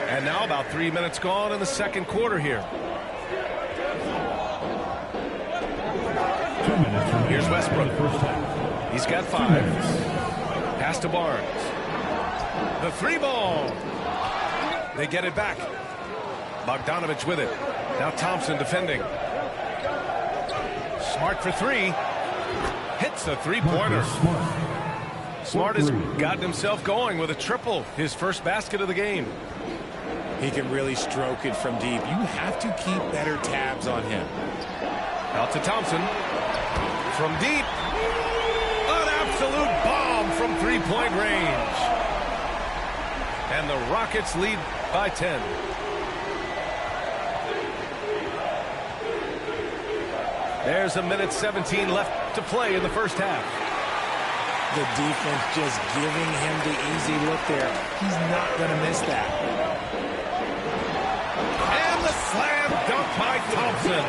And now about 3 minutes gone in the second quarter here. Here's Westbrook. He's got 5. Pass to Barnes. The 3 ball. They get it back. Bogdanovich with it. Now Thompson defending. Smart for 3. Hits the 3-pointer. Smart has gotten himself going with a triple. His first basket of the game. He can really stroke it from deep. You have to keep better tabs on him. Out to Thompson. From deep. An absolute bomb from 3-point range. And the Rockets lead by 10. There's 1:17 left to play in the first half. The defense just giving him the easy look there. He's not going to miss that. And the slam dunk by Thompson.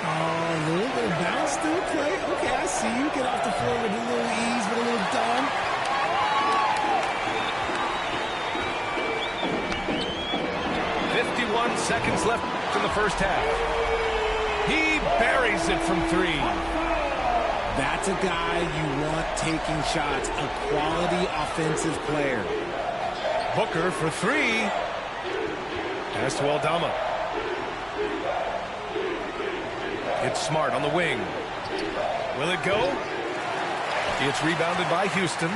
Oh, a little bit of bounce through play. Okay, I see you. Get off the floor with a little ease, with a little dunk. Seconds left in the first half. He buries it from 3. That's a guy you want taking shots, a quality offensive player. Booker for 3. Pass to Aldama. It's Smart on the wing. Will it go? It's rebounded by Houston.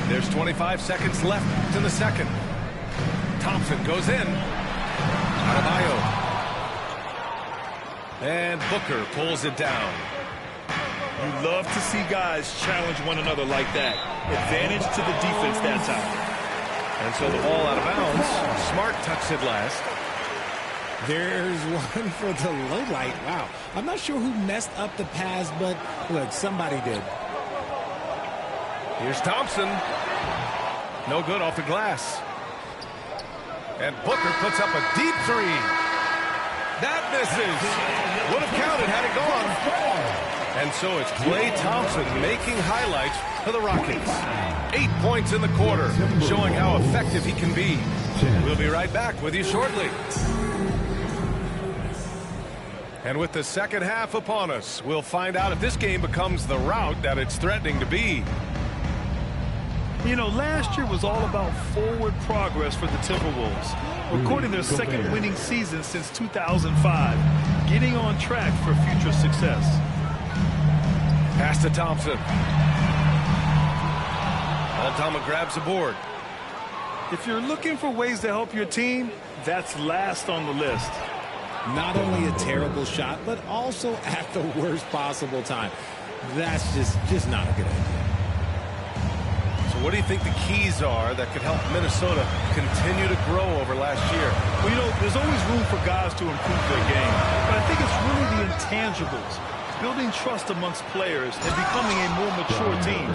There's 25 seconds left in the second. Thompson goes in. Adebayo. And Booker pulls it down. You love to see guys challenge one another like that. Advantage to the defense that time. And so the ball out of bounds. Smart touched it last. There's one for the low light. Wow. I'm not sure who messed up the pass, but look, somebody did. Here's Thompson. No good off the glass. And Booker puts up a deep 3. That misses. Would have counted had it gone. And so it's Klay Thompson making highlights for the Rockets. 8 points in the quarter, showing how effective he can be. We'll be right back with you shortly. And with the second half upon us, we'll find out if this game becomes the rout that it's threatening to be. You know, last year was all about forward progress for the Timberwolves, recording their second winning season since 2005, getting on track for future success. Pass to Thompson. Aldama grabs the board. If you're looking for ways to help your team, that's last on the list. Not only a terrible shot, but also at the worst possible time. That's just not a good idea. So what do you think the keys are that could help Minnesota continue to grow over last year? Well, you know, there's always room for guys to improve their game. But I think it's really the intangibles, building trust amongst players and becoming a more mature team.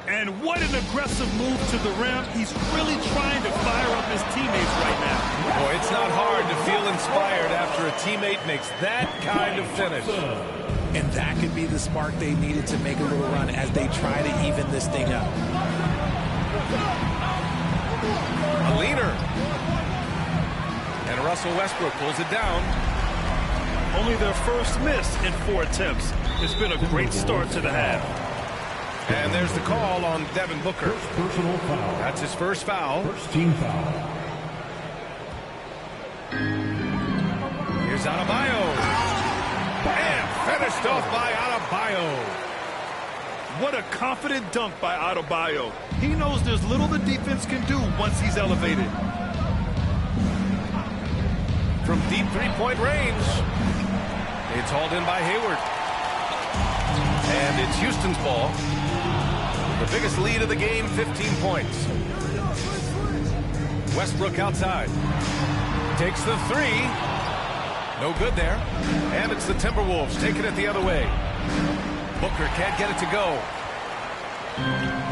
And what an aggressive move to the rim. He's really trying to fire up his teammates right now. Boy, it's not hard to feel inspired after a teammate makes that kind of finish. And that could be the spark they needed to make a little run as they try to even this thing up. A leaner. And Russell Westbrook pulls it down. Only their first miss in 4 attempts. It's been a great start to the half. And there's the call on Devin Booker. Personal foul. That's his first foul. First team foul. Here's Adebayo. And finished off by Adebayo. What a confident dunk by Adebayo. He knows there's little the defense can do once he's elevated. From deep three-point range. It's hauled in by Hayward. And it's Houston's ball. The biggest lead of the game, 15 points. Westbrook outside. Takes the 3. No good there. And it's the Timberwolves taking it the other way. Booker can't get it to go.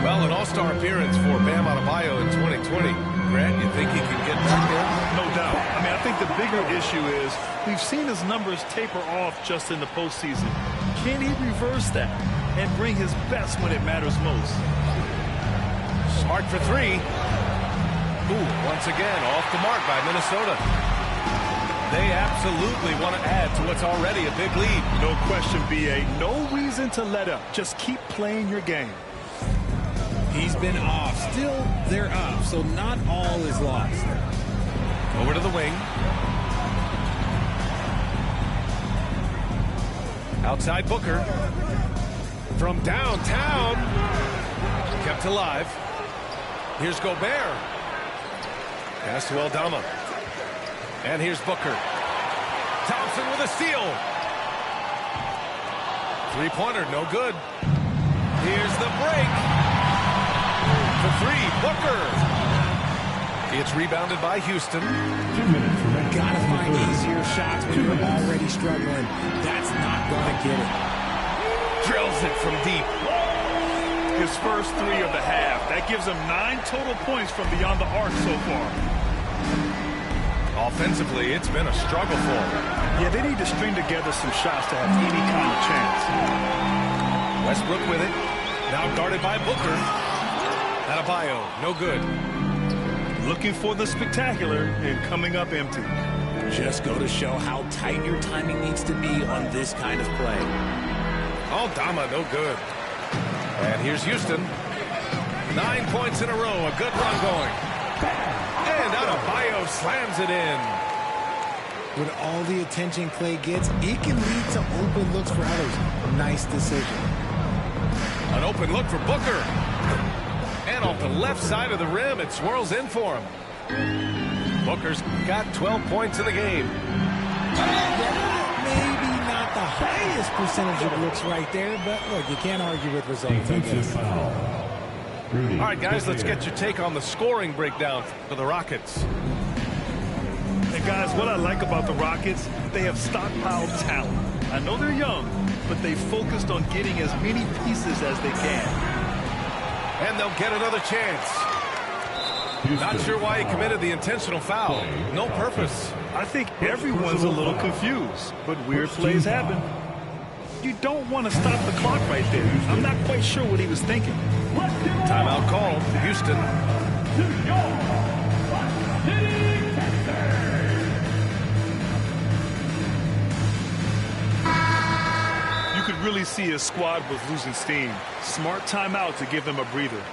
Well, an all-star appearance for Bam Adebayo in 2020. Grant, you think he can get back there? No doubt. I mean, I think the bigger issue is we've seen his numbers taper off just in the postseason. Can he reverse that and bring his best when it matters most? Smart for three. Ooh, once again, off the mark by Minnesota. They absolutely want to add to what's already a big lead. No question, B.A. No reason to let up. Just keep playing your game. He's been off. Still, they're up, so not all is lost. Over to the wing. Outside Booker. From downtown. Kept alive. Here's Gobert. Pass to Aldama. And here's Booker. Thompson with a steal. Three-pointer, no good. Here's the break. For three, Booker. It's rebounded by Houston. 2 minutes remaining. Gotta find easier shots when you're already struggling. That's not gonna get it. Drills it from deep. His first three of the half. That gives him 9 total points from beyond the arc so far. Offensively, it's been a struggle for him. Yeah, they need to string together some shots to have any kind of chance. Westbrook with it. Now guarded by Booker. Adebayo, no good. Looking for the spectacular and coming up empty. Just go to show how tight your timing needs to be on this kind of play. Aldama, no good. And here's Houston. 9 points in a row. A good run going. And Adebayo slams it in. With all the attention Clay gets, it can lead to open looks for others. Nice decision. An open look for Booker. And off the left side of the rim, it swirls in for him. Booker's got 12 points in the game. Maybe not the highest percentage of looks right there, but look, you can't argue with results, I guess. All right, guys, let's get your take on the scoring breakdown for the Rockets. And guys, what I like about the Rockets, they have stockpiled talent. I know they're young, but they focused on getting as many pieces as they can. And they'll get another chance. Not sure why he committed the intentional foul. No purpose. I think everyone's a little confused, but weird plays happen. You don't want to stop the clock right there. I'm not quite sure what he was thinking. Timeout called. Houston. You could really see his squad was losing steam. Smart timeout to give them a breather.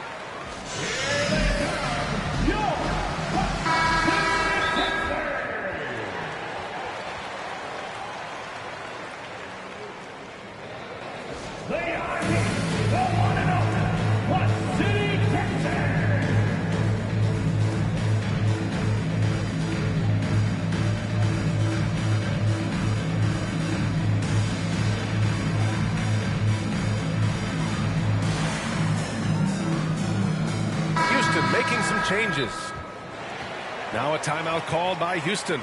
Making some changes. Now a timeout called by Houston.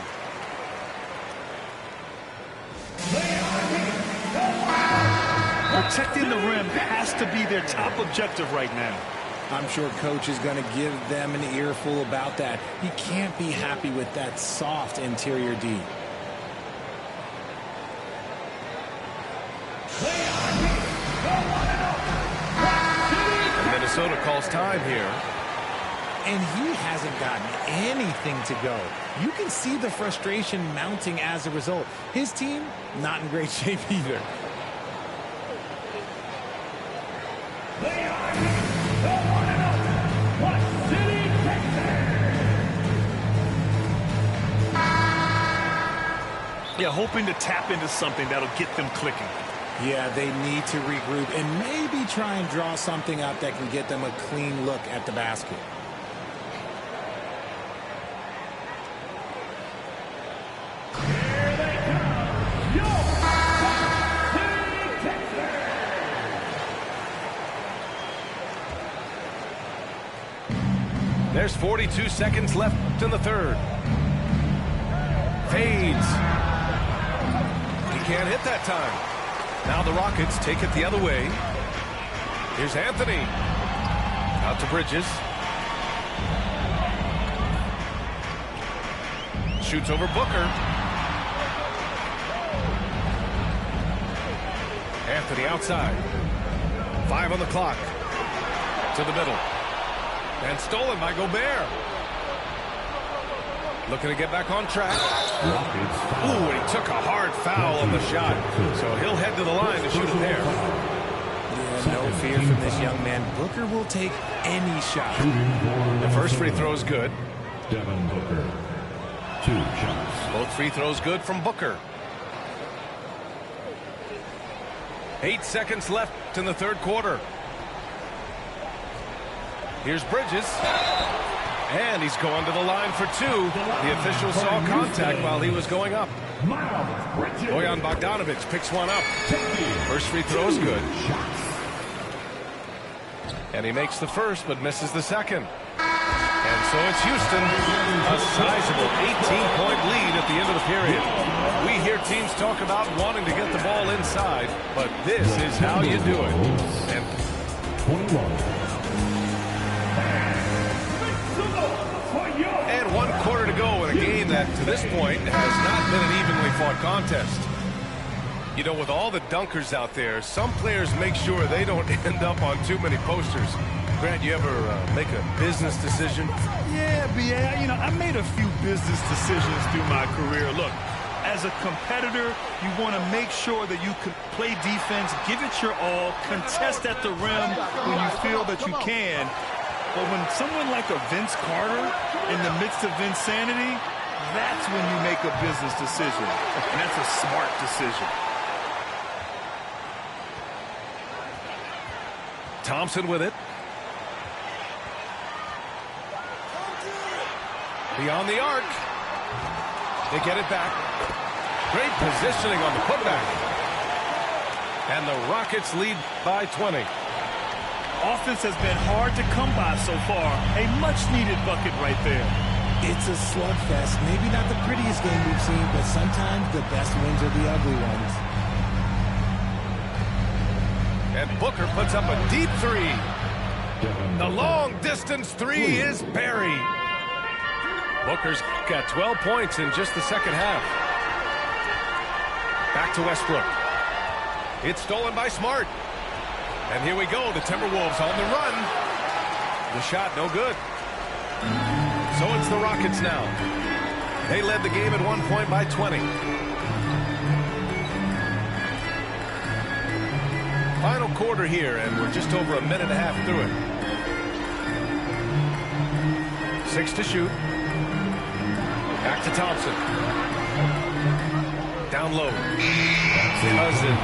Protecting the rim has to be their top objective right now. I'm sure coach is going to give them an earful about that. He can't be happy with that soft interior D. And Minnesota calls time here. And he hasn't gotten anything to go. You can see the frustration mounting as a result. His team, not in great shape either. Yeah, hoping to tap into something that'll get them clicking. Yeah, they need to regroup and maybe try and draw something up that can get them a clean look at the basket. There's 42 seconds left in the third. Fades. He can't hit that time. Now the Rockets take it the other way. Here's Anthony. Out to Bridges. shoots over Booker. Anthony outside. 5 on the clock. To the middle. And stolen by Gobert. Looking to get back on track. Ooh, and he took a hard foul on the shot. So he'll head to the line to shoot a pair. Yeah, no fear from this young man. Booker will take any shot. The first free throw is good. Devin Booker. 2 shots. Both free throws good from Booker. 8 seconds left in the third quarter. Here's Bridges. And he's going to the line for 2. The official saw contact while he was going up. Bojan Bogdanovic picks one up. First free throw is good. And he makes the first but misses the second. And so it's Houston, a sizable 18-point lead at the end of the period. We hear teams talk about wanting to get the ball inside, but this is how you do it. And 1 quarter to go in a game that, to this point, has not been an evenly fought contest. You know, with all the dunkers out there, some players make sure they don't end up on too many posters. Grant, you ever make a business decision? Yeah, B.A., you know, I made a few business decisions through my career. Look, as a competitor, you want to make sure that you can play defense, give it your all, contest at the rim when you feel that you can. But when someone like a Vince Carter in the midst of insanity, that's when you make a business decision. And that's a smart decision. Thompson with it. Beyond the arc. They get it back. Great positioning on the putback. And the Rockets lead by 20. Offense has been hard to come by so far. A much-needed bucket right there. It's a slugfest. Maybe not the prettiest game we've seen, but sometimes the best wins are the ugly ones. And Booker puts up a deep 3. The long-distance 3 is buried. Booker's got 12 points in just the second half. Back to Westbrook. It's stolen by Smart. And here we go, the Timberwolves on the run. The shot no good. So it's the Rockets now. They led the game at 1 point by 20. Final quarter here, and we're just over a minute and a half through it. 6 to shoot. Back to Thompson. Down low. Cousins.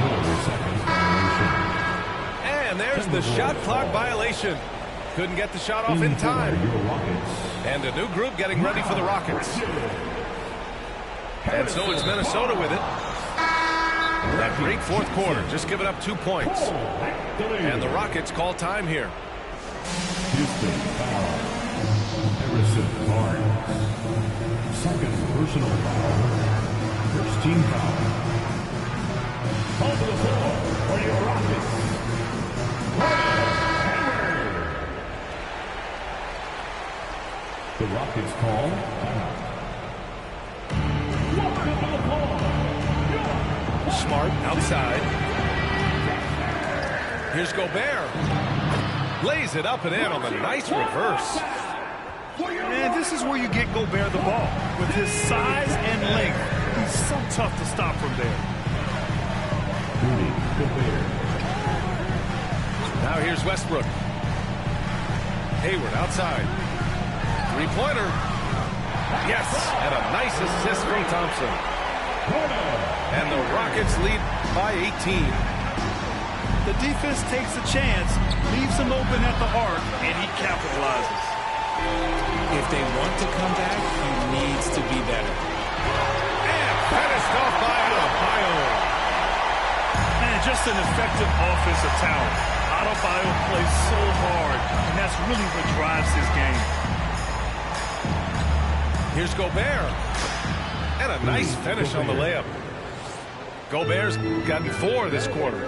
And there's the shot clock violation. Couldn't get the shot off in time. And a new group getting ready for the Rockets. And so it's Minnesota with it. That great fourth quarter, just giving up 2 points. And the Rockets call time here. Houston foul. Harrison Barnes. Second personal foul. First team foul. Over the floor for your Rockets. The Rockets call timeout. Smart outside. Here's Gobert. Lays it up and in on the nice reverse. And this is where you get Gobert the ball. With his size and length, he's so tough to stop from there. Rudy Gobert. Now here's Westbrook. Hayward outside. Three-pointer. Yes, and a nice assist from Thompson. And the Rockets lead by 18. The defense takes a chance, leaves him open at the arc, and he capitalizes. If they want to come back, he needs to be better. And finished off by Adebayo. And just an effective offensive talent. Adebayo plays so hard, and that's really what drives his game. Here's Gobert. And a nice finish on the layup. Gobert's gotten 4 this quarter.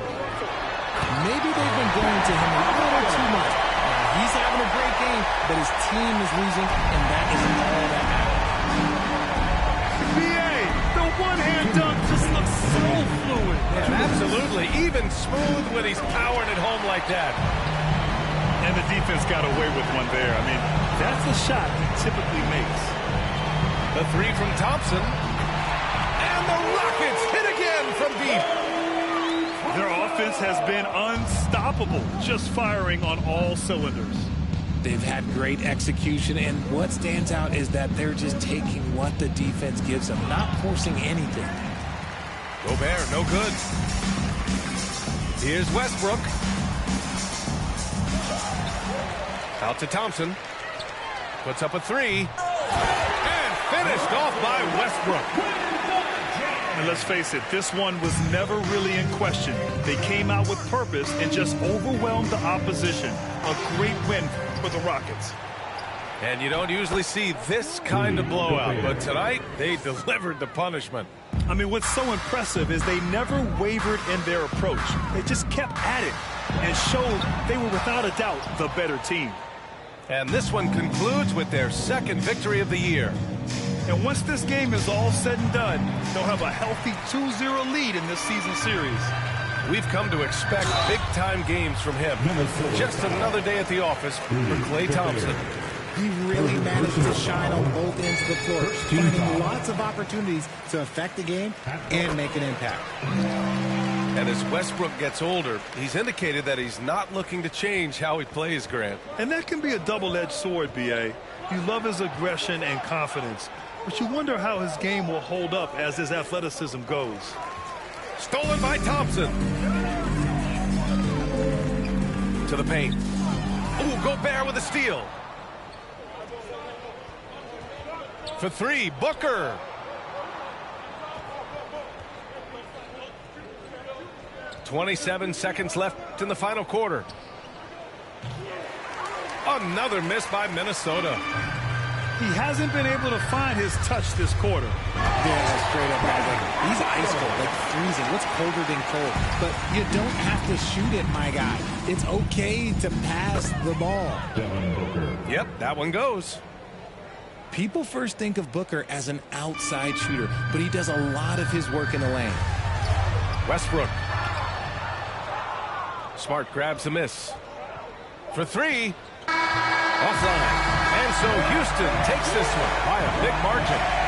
Maybe they've been going to him a little too much. Now, he's having a great game, but his team is losing, and that isn't all that matters. Absolutely. Even smooth when he's powering it home like that. And the defense got away with one there. I mean, that's a shot he typically makes. The three from Thompson. And the Rockets hit again from deep. Their offense has been unstoppable, just firing on all cylinders. They've had great execution, and what stands out is that they're just taking what the defense gives them, not forcing anything. Gobert, no good. Here's Westbrook. Out to Thompson. Puts up a three. And finished off by Westbrook. And let's face it, this one was never really in question. They came out with purpose and just overwhelmed the opposition. A great win for the Rockets. And you don't usually see this kind of blowout, but tonight they delivered the punishment. I mean, what's so impressive is they never wavered in their approach. They just kept at it and showed they were without a doubt the better team. And this one concludes with their second victory of the year. And once this game is all said and done, they'll have a healthy 2-0 lead in this season series. We've come to expect big-time games from him. Just another day at the office for Klay Thompson. He really managed to shine on both ends of the floor, finding lots of opportunities to affect the game and make an impact. And as Westbrook gets older, he's indicated that he's not looking to change how he plays, Grant. And that can be a double-edged sword, B.A. You love his aggression and confidence, but you wonder how his game will hold up as his athleticism goes. Stolen by Thompson. To the paint. Ooh, Gobert with a steal. For three, Booker. .27 seconds left in the final quarter. Another miss by Minnesota. He hasn't been able to find his touch this quarter. Yeah, straight up, like, he's ice cold, like freezing. What's colder than cold? But you don't have to shoot it, my guy. It's okay to pass the ball. Devin Booker. Yep, that one goes. People first think of Booker as an outside shooter, but he does a lot of his work in the lane. Westbrook. Smart grabs a miss. For three. Offline. And so Houston takes this one by a big margin.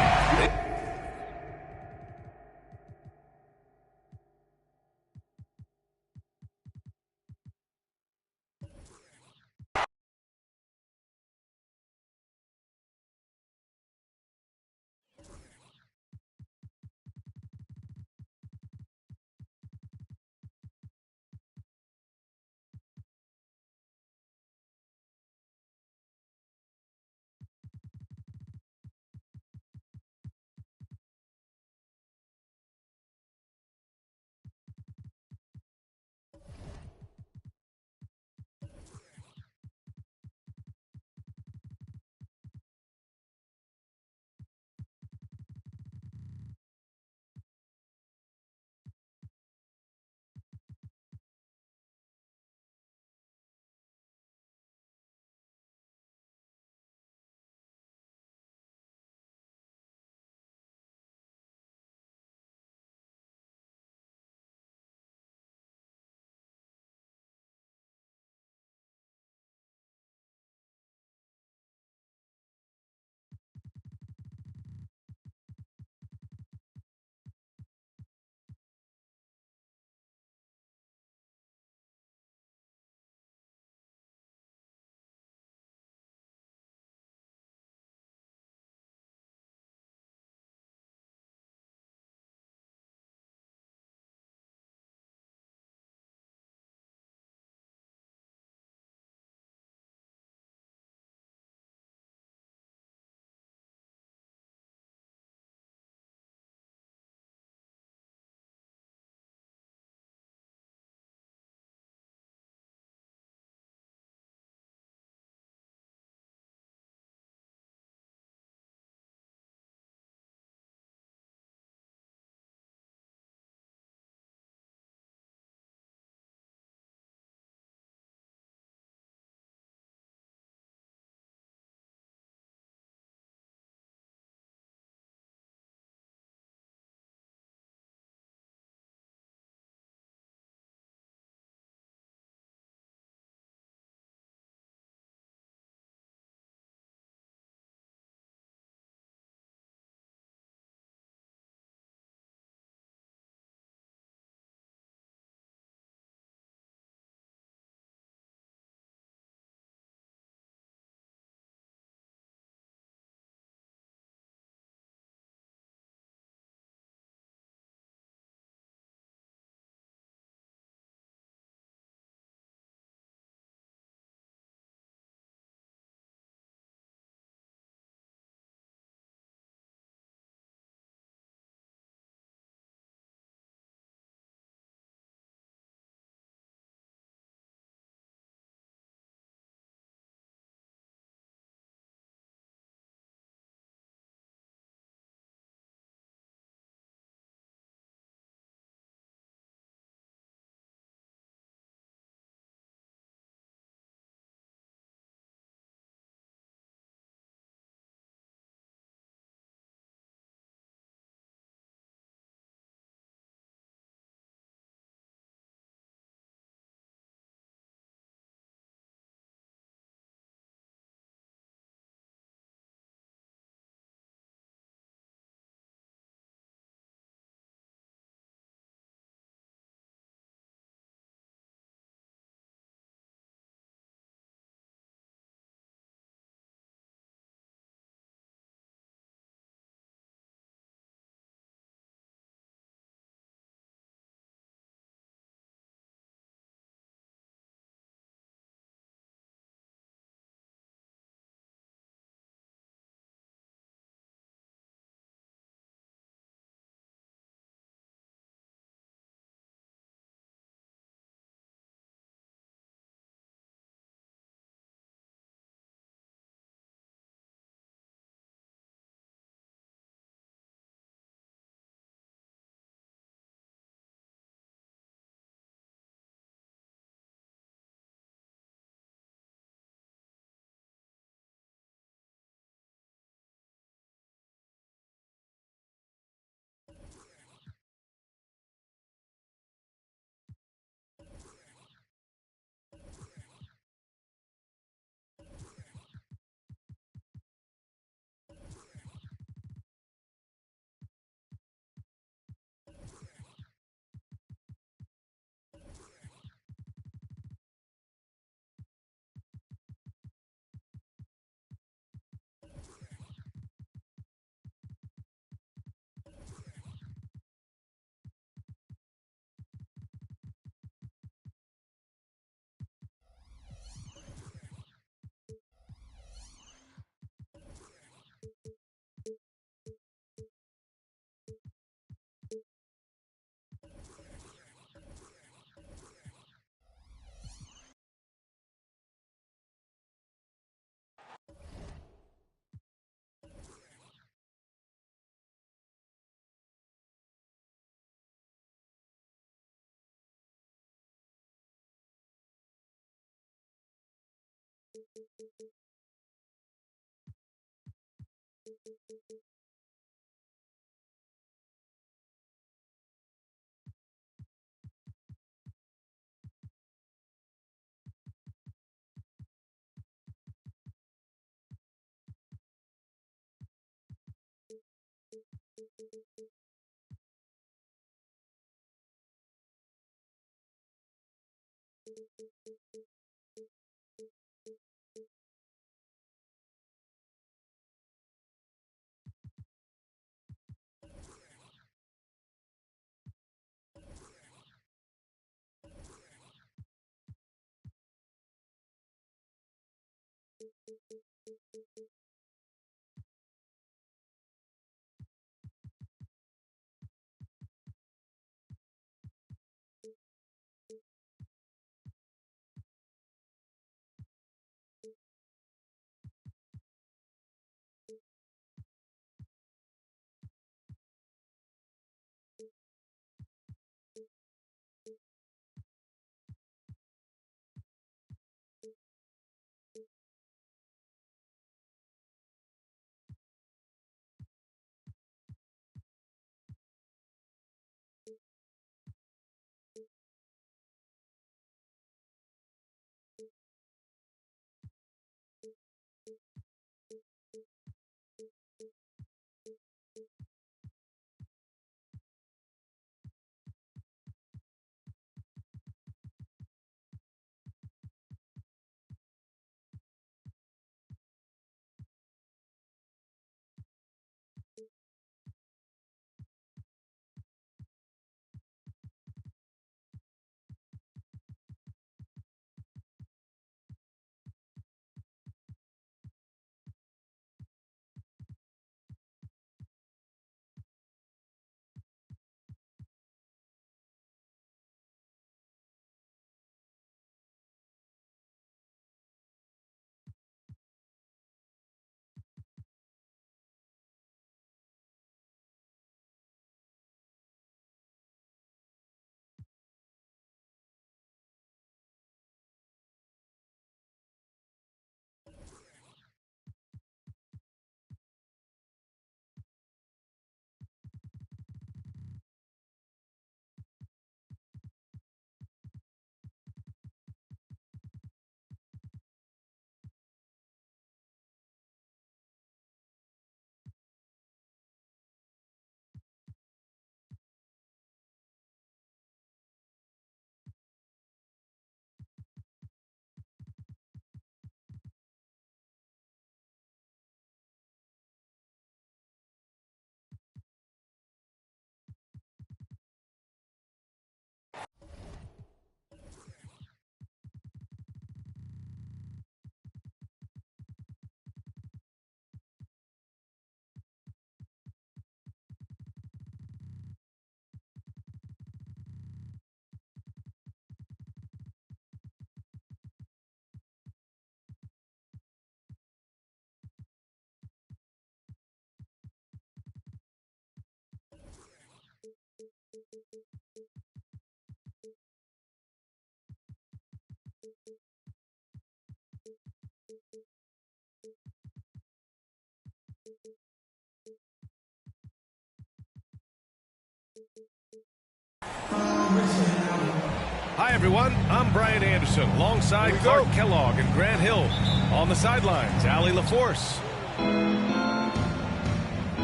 Hi, everyone. I'm Brian Anderson, alongside Clark Kellogg and Grant Hill. On the sidelines, Allie LaForce.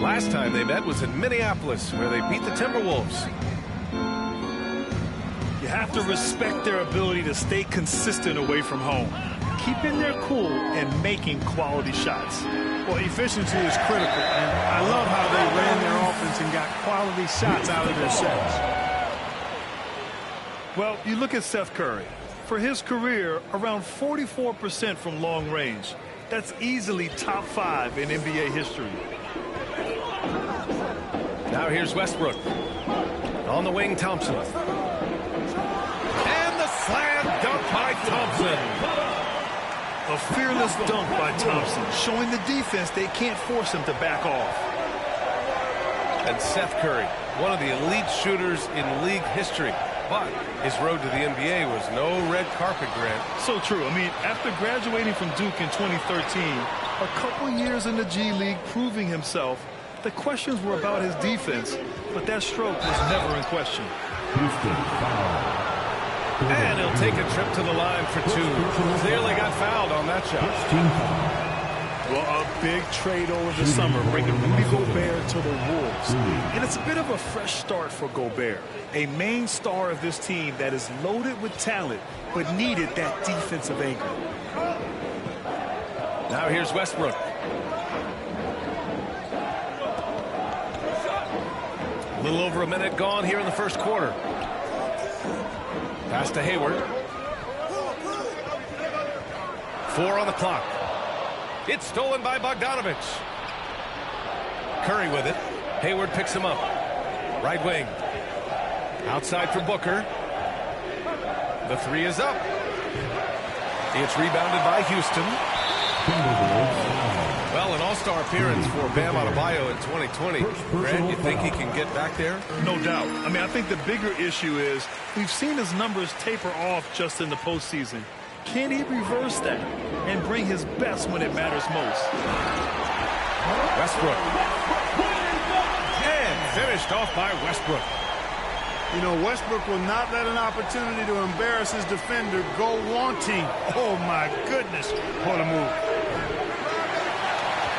Last time they met was in Minneapolis, where they beat the Timberwolves. You have to respect their ability to stay consistent away from home, keeping their cool and making quality shots. Well, efficiency is critical, and I love how they ran their offense and got quality shots out of their sets. Well, you look at Seth Curry. For his career, around 44% from long range. That's easily top 5 in NBA history. Now here's Westbrook. On the wing, Thompson. And the slam dunk by Thompson. A fearless dunk by Thompson, showing the defense they can't force him to back off. And Seth Curry, one of the elite shooters in league history. But his road to the NBA was no red carpet, Grant. So true. I mean, after graduating from Duke in 2013, a couple years in the G League proving himself, the questions were about his defense, but that stroke was never in question. Houston foul. And he'll take a trip to the line for two. Clearly got fouled on that shot. Team foul. Well, a big trade over the summer, bringing Rudy Gobert to the Wolves. And it's a bit of a fresh start for Gobert, a main star of this team that is loaded with talent, but needed that defensive anchor. Now here's Westbrook. A little over a minute gone here in the first quarter. Pass to Hayward. 4 on the clock. It's stolen by Bogdanovic. Curry with it. Hayward picks him up. Right wing. Outside for Booker. The three is up. It's rebounded by Houston. Well, an all-star appearance for Bam Adebayo in 2020. Grant, you think he can get back there? No doubt. I mean, I think the bigger issue is we've seen his numbers taper off just in the postseason. Can he reverse that and bring his best when it matters most? Westbrook. And finished off by Westbrook. You know, Westbrook will not let an opportunity to embarrass his defender go wanting. Oh, my goodness. What a move.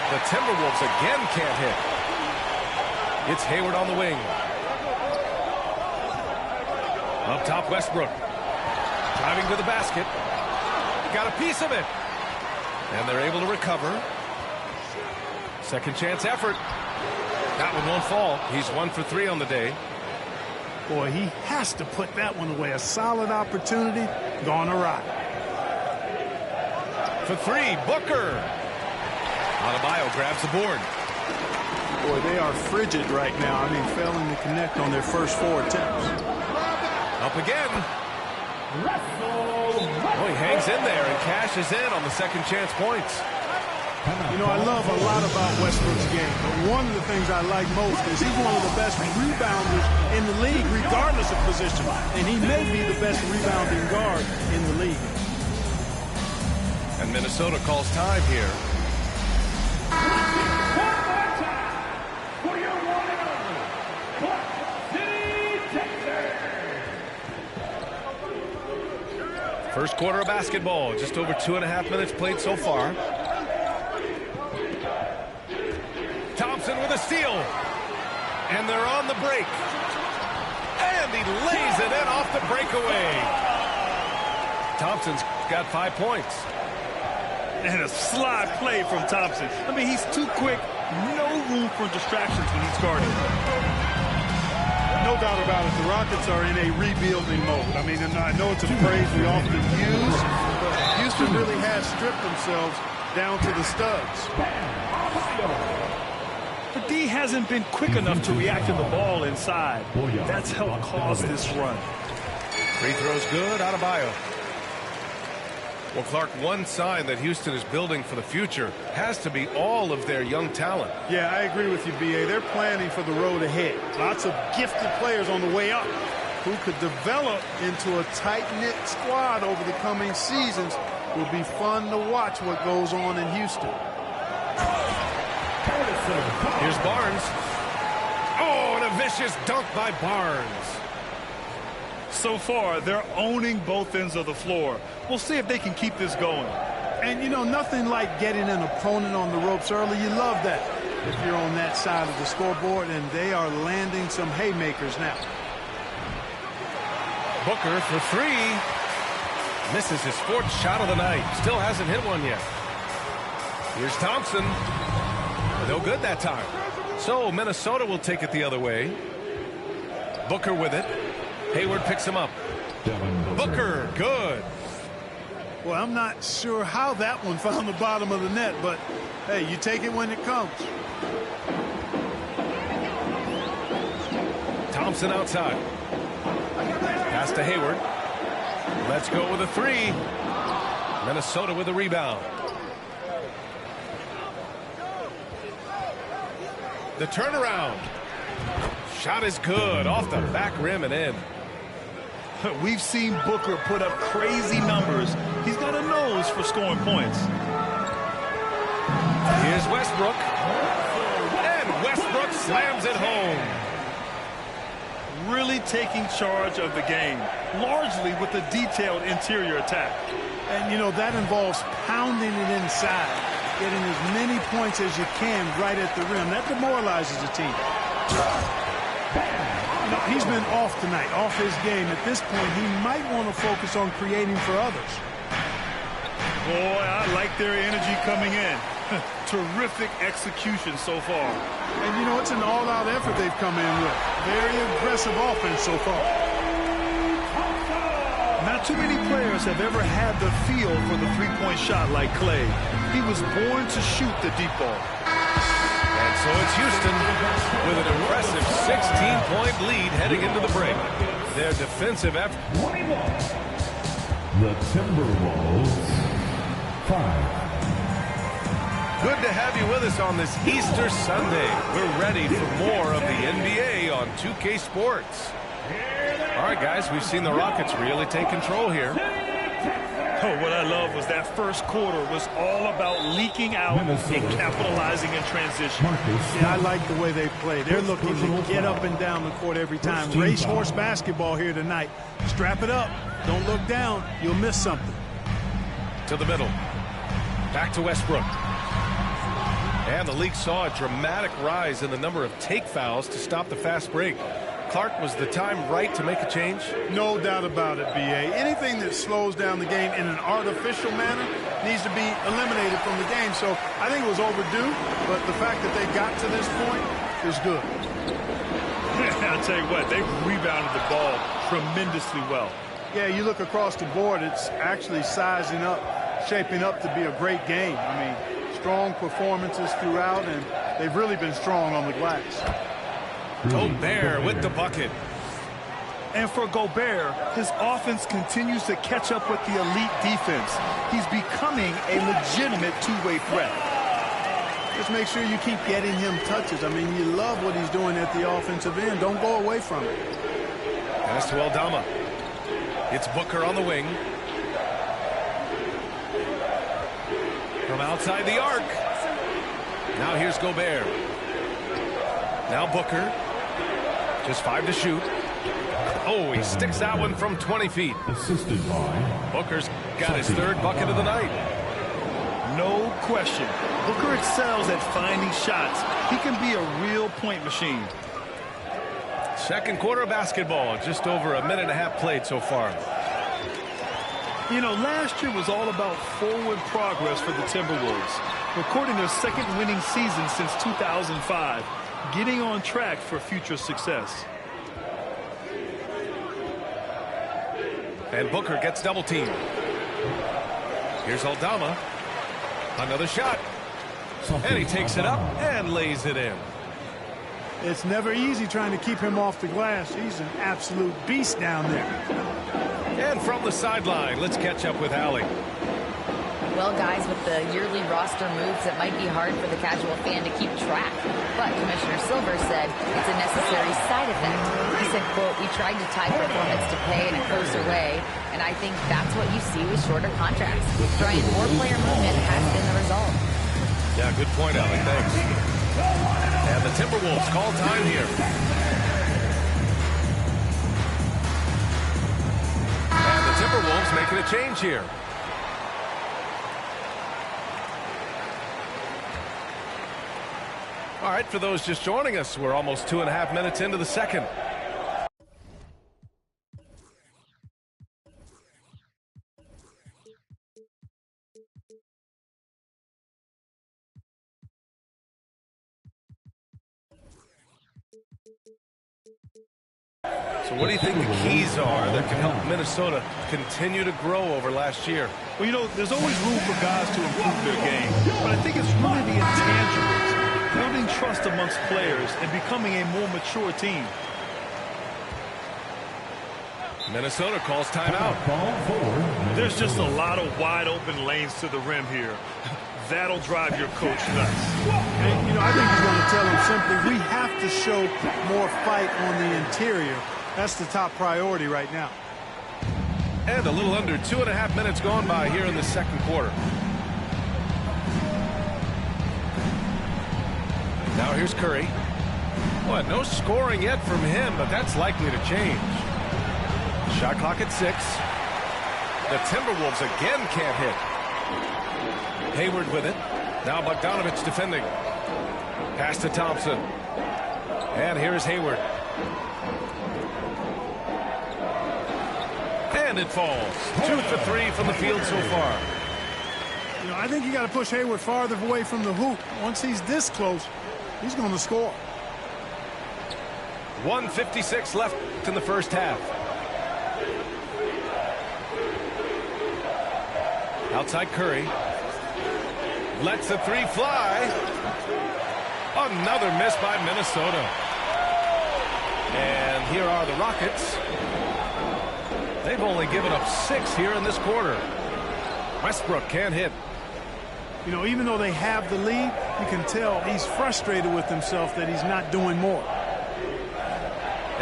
The Timberwolves again can't hit. It's Hayward on the wing. Up top, Westbrook. Driving to the basket. Got a piece of it. And they're able to recover. Second chance effort. That one won't fall. He's 1 for 3 on the day. Boy, he has to put that one away. A solid opportunity gone awry. For 3, Booker. Adebayo grabs the board. Boy, they are frigid right now. I mean, failing to connect on their first 4 attempts. Up again. Oh, he hangs in there and cashes in on the second chance points. You know, I love a lot about Westbrook's game, but one of the things I like most is he's one of the best rebounders in the league, regardless of position. And he may be the best rebounding guard in the league. And Minnesota calls time here. First quarter of basketball, just over 2.5 minutes played so far. Thompson with a steal. And they're on the break. And he lays it in off the breakaway. Thompson's got 5 points. And a slide play from Thompson. I mean, he's too quick. No room for distractions when he's guarding. No doubt about it, the Rockets are in a rebuilding mode. I mean, and I know it's a phrase we often use, but Houston really has stripped themselves down to the studs. The D hasn't been quick enough to react to the ball inside. That's helped cause this run. Free throws good, Adebayo. Well, Clark, one sign that Houston is building for the future has to be all of their young talent. Yeah, I agree with you, B.A. They're planning for the road ahead. Lots of gifted players on the way up who could develop into a tight-knit squad over the coming seasons. Will be fun to watch what goes on in Houston. Here's Barnes. Oh, and a vicious dunk by Barnes. So far, they're owning both ends of the floor. We'll see if they can keep this going. And, you know, nothing like getting an opponent on the ropes early. You love that if you're on that side of the scoreboard, and they are landing some haymakers now. Booker for 3. Misses his 4th shot of the night. Still hasn't hit one yet. Here's Thompson. No good that time. So Minnesota will take it the other way. Booker with it. Hayward picks him up. Booker, good. Well, I'm not sure how that one found the bottom of the net, but, hey, you take it when it comes. Thompson outside. Pass to Hayward. Let's go with a 3. Minnesota with a rebound. The turnaround. Shot is good. Off the back rim and in. We've seen Booker put up crazy numbers. He's got a nose for scoring points. Here's Westbrook. And Westbrook slams it home. Really taking charge of the game, largely with a detailed interior attack. And, you know, that involves pounding it inside, getting as many points as you can right at the rim. That demoralizes the team. You know, he's been off tonight, off his game. At this point, he might want to focus on creating for others. Boy, I like their energy coming in. Terrific execution so far. And, you know, it's an all-out effort they've come in with. Very aggressive offense so far. Not too many players have ever had the feel for the three-point shot like Klay. He was born to shoot the deep ball. And so it's Houston with an impressive 16-point lead heading into the break. Their defensive effort. The Timberwolves 5. Good to have you with us on this Easter Sunday. We're ready for more of the NBA on 2K Sports. All right, guys, we've seen the Rockets really take control here. Oh, what I love was that first quarter was all about leaking out and capitalizing in transition. Yeah, I like the way they play. They're looking to get up and down the court every time. Racehorse basketball here tonight. Strap it up. Don't look down. You'll miss something. To the middle. Back to Westbrook. And the league saw a dramatic rise in the number of take fouls to stop the fast break. Clark, was the time right to make a change? No doubt about it, B.A. Anything that slows down the game in an artificial manner needs to be eliminated from the game. So I think it was overdue, but the fact that they got to this point is good. I'll tell you what, they rebounded the ball tremendously well. Yeah, you look across the board, it's actually sizing up, shaping up to be a great game. I mean, strong performances throughout, and they've really been strong on the glass. Gobert with the bucket. And for Gobert, his offense continues to catch up with the elite defense. He's becoming a legitimate two-way threat. Just make sure you keep getting him touches. I mean, you love what he's doing at the offensive end. Don't go away from it. Pass to Aldama. It's Booker on the wing. From outside the arc. Now here's Gobert. Now Booker. Just 5 to shoot. Oh, he sticks that one from 20 feet. Assisted by Booker's got his third bucket of the night. No question. Booker excels at finding shots. He can be a real point machine. Second quarter of basketball. Just over a minute and a half played so far. You know, last year was all about forward progress for the Timberwolves, recording their second winning season since 2005, getting on track for future success. And Booker gets double teamed. Here's Aldama. Another shot. And he takes it up and lays it in. It's never easy trying to keep him off the glass. He's an absolute beast down there. And from the sideline, let's catch up with Allie. Well, guys, with the yearly roster moves, it might be hard for the casual fan to keep track. But Commissioner Silver said it's a necessary side effect. He said, quote, "We tried to tie performance to pay in a closer way, and I think that's what you see with shorter contracts. Trying more player movement has been the result." Yeah, good point, Allie. Thanks. And the Timberwolves call time here. And the Timberwolves making a change here. All right, for those just joining us, we're almost 2.5 minutes into the second. So what do you think the keys are that can help Minnesota continue to grow over last year? Well, you know, there's always room for guys to improve their game, but I think it's really the intangibles, building trust amongst players and becoming a more mature team. Minnesota calls timeout. There's just a lot of wide open lanes to the rim here. That'll drive your coach nuts. And, you know, I think he's going to tell him simply, we have to show more fight on the interior. That's the top priority right now. And a little under 2.5 minutes gone by here in the second quarter. Now here's Curry. Well, no scoring yet from him, but that's likely to change. Shot clock at 6. The Timberwolves again can't hit. Hayward with it. Now Bogdanovich defending. Pass to Thompson. And here's Hayward. And it falls. 2 for 3 from the field so far. You know, I think you got to push Hayward farther away from the hoop. Once he's this close, he's going to score. 1:56 left in the first half. Outside Curry. Lets the 3 fly. Another miss by Minnesota. And here are the Rockets. They've only given up 6 here in this quarter. Westbrook can't hit. You know, even though they have the lead, you can tell he's frustrated with himself that he's not doing more.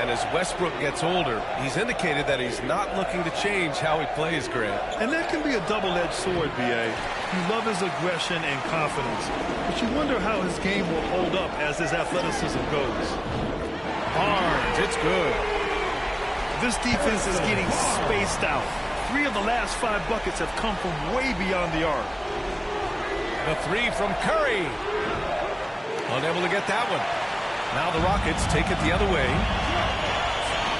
And as Westbrook gets older, he's indicated that he's not looking to change how he plays, Grant. And that can be a double-edged sword, B.A. You love his aggression and confidence, but you wonder how his game will hold up as his athleticism goes. Barnes, it's good. This defense is getting spaced out. 3 of the last 5 buckets have come from way beyond the arc. The 3 from Curry. Unable to get that one. Now the Rockets take it the other way.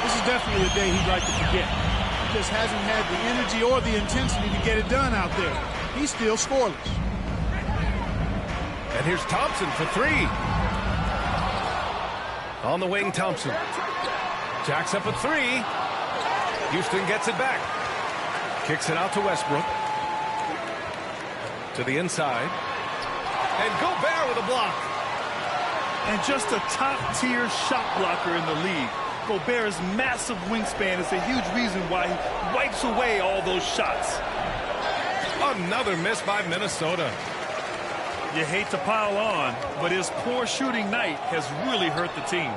This is definitely a day he'd like to forget. He just hasn't had the energy or the intensity to get it done out there. He's still scoreless. And here's Thompson for 3. On the wing, Thompson. Jacks up a 3. Houston gets it back. Kicks it out to Westbrook. To the inside. And Gobert with a block. And just a top-tier shot blocker in the league. Gobert's massive wingspan is a huge reason why he wipes away all those shots. Another miss by Minnesota. You hate to pile on, but his poor shooting night has really hurt the team.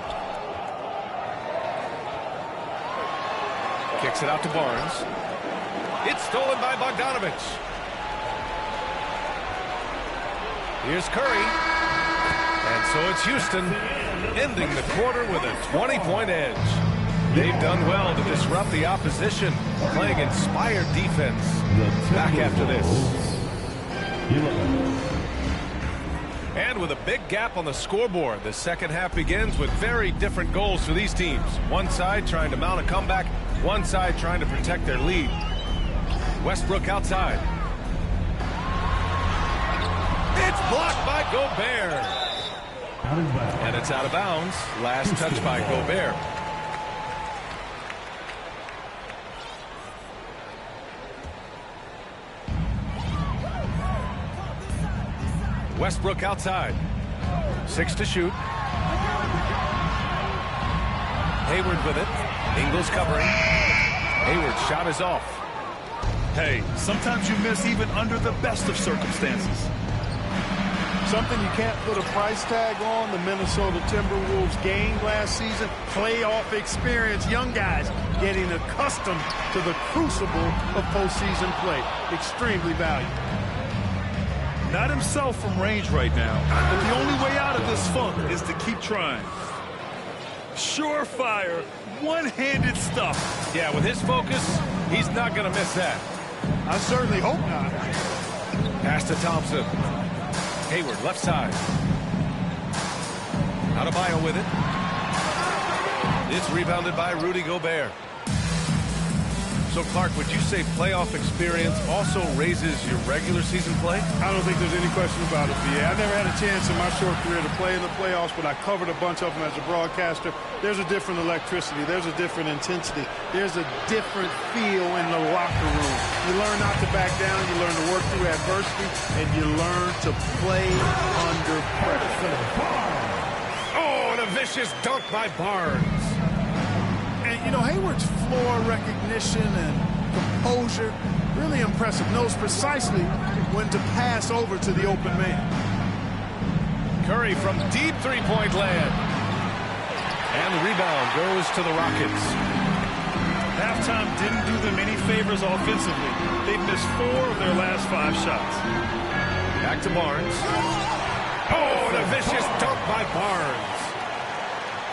Kicks it out to Barnes. It's stolen by Bogdanovich. Here's Curry. And so it's Houston ending the quarter with a 20-point edge. They've done well to disrupt the opposition, playing inspired defense. Back after this. And with a big gap on the scoreboard, the second half begins with very different goals for these teams. One side trying to mount a comeback, one side trying to protect their lead. Westbrook outside. It's blocked by Gobert. And it's out of bounds. Last touch by Gobert. Westbrook outside. 6 to shoot. Hayward with it. Ingles covering. Hayward's shot is off. Hey, sometimes you miss even under the best of circumstances. Something you can't put a price tag on, the Minnesota Timberwolves gained last season. Playoff experience, young guys getting accustomed to the crucible of postseason play. Extremely valuable. Not himself from range right now, but the only way out of this funk is to keep trying. Surefire, one-handed stuff. Yeah, with his focus, he's not going to miss that. I certainly hope not. Pass to Thompson. Hayward, left side. Adebayo with it. It's rebounded by Rudy Gobert. So, Clark, would you say playoff experience also raises your regular season play? I don't think there's any question about it, B.A. I never had a chance in my short career to play in the playoffs, but I covered a bunch of them as a broadcaster. There's a different electricity. There's a different intensity. There's a different feel in the locker room. You learn not to back down. You learn to work through adversity, and you learn to play under pressure. Oh, and a vicious dunk by Barnes. And, you know, Hayward's floor recognition and composure, really impressive. Knows precisely when to pass over to the open man. Curry from deep three-point land. And the rebound goes to the Rockets. Halftime didn't do them any favors offensively. They've missed 4 of their last 5 shots. Back to Barnes. Oh, and a vicious dunk by Barnes.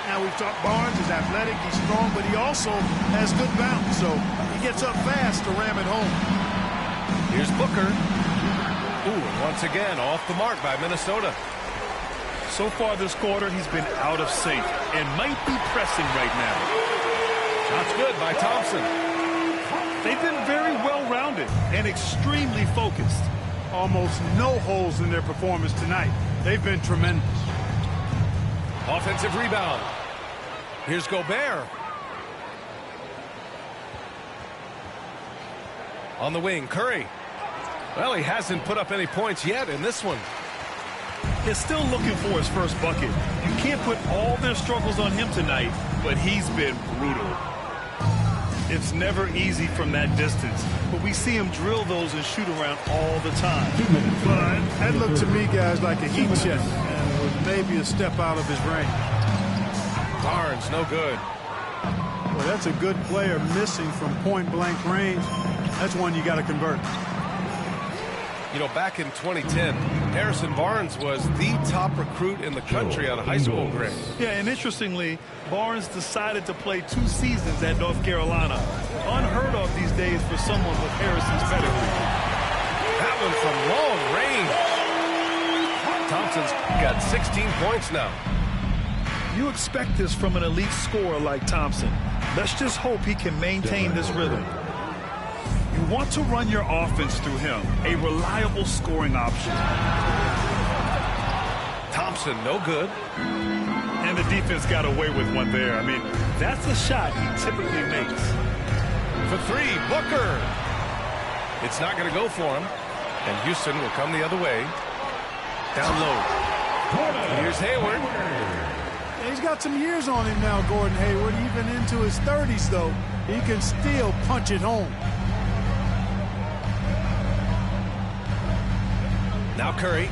Now we've talked Barnes is athletic, he's strong, but he also has good bounce. So he gets up fast to ram it home. Here's Booker. Ooh, and once again, off the mark by Minnesota. So far this quarter, he's been out of sync and might be pressing right now. Shots good by Thompson. They've been very well-rounded and extremely focused. Almost no holes in their performance tonight. They've been tremendous. Offensive rebound. Here's Gobert. On the wing, Curry. Well, he hasn't put up any points yet in this one. He's still looking for his first bucket. You can't put all their struggles on him tonight, but he's been brutal. It's never easy from that distance, but we see him drill those and shoot around all the time. But that looked to me, guys, like a heat check and was maybe a step out of his range. Barnes, no good. Well, that's a good player missing from point-blank range. That's one you got to convert. You know, back in 2010, Harrison Barnes was the top recruit in the country out of high school grade. Yeah, and interestingly, Barnes decided to play 2 seasons at North Carolina. Unheard of these days for someone with Harrison's pedigree. That one from long range. Thompson's got 16 points now. You expect this from an elite scorer like Thompson. Let's just hope he can maintain this rhythm. You want to run your offense through him, a reliable scoring option. Thompson, no good. And the defense got away with one there. I mean, that's a shot he typically makes. For 3, Booker. It's not going to go for him. And Houston will come the other way. Down low. Here's Hayward. He's got some years on him now, Gordon Hayward. Even into his 30s, though, he can still punch it home. Now Curry,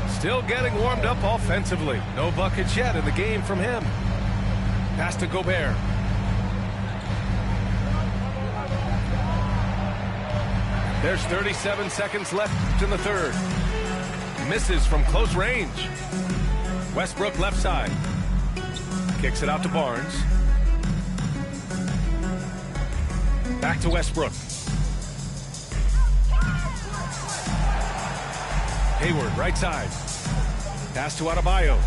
still getting warmed up offensively. No buckets yet in the game from him. Pass to Gobert. There's 37 seconds left in the third. Misses from close range. Westbrook left side. Kicks it out to Barnes. Back to Westbrook. Hayward, right side. Pass to Adebayo.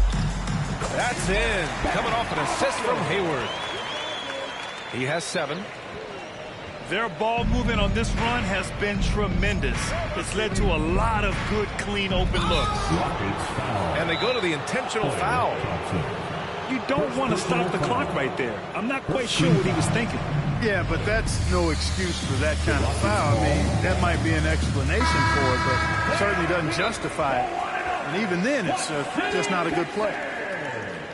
That's in. Coming off an assist from Hayward. He has 7. Their ball movement on this run has been tremendous. It's led to a lot of good, clean, open looks. And they go to the intentional foul. You don't want to stop the clock right there. I'm not quite sure what he was thinking. Yeah, but that's no excuse for that kind of foul. I mean, that might be an explanation for it, but it certainly doesn't justify it. And even then, it's just not a good play.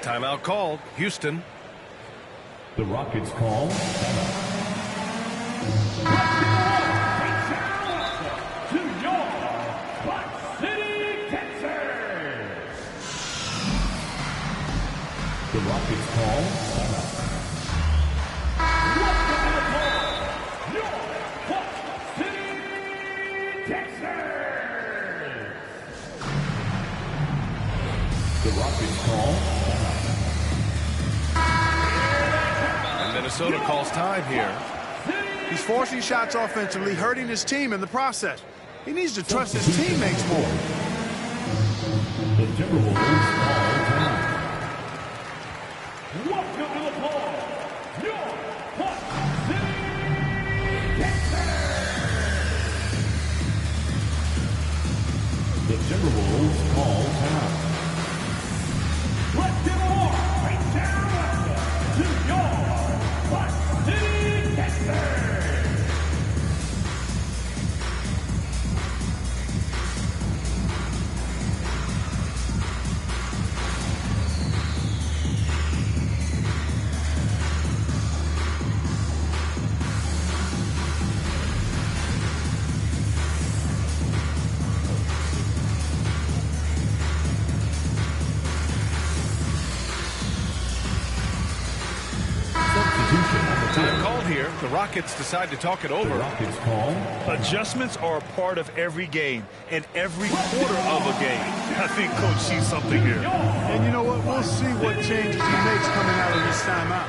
Timeout called. Houston. The Rockets call. The Rockets call. The Rockets call. And Minnesota calls time here. He's forcing shots offensively, hurting his team in the process. He needs to trust his teammates more. The Timberwolves call time. Welcome to the ball, your Hot City Texans. The Timberwolves call time. Let's give a warm right down to your Hot City Texans. The Rockets decide to talk it The over. Rockets call. Adjustments are a part of every game and every quarter of a game. I think Coach sees something here. And you know what? We'll see what changes he makes coming out of this timeout.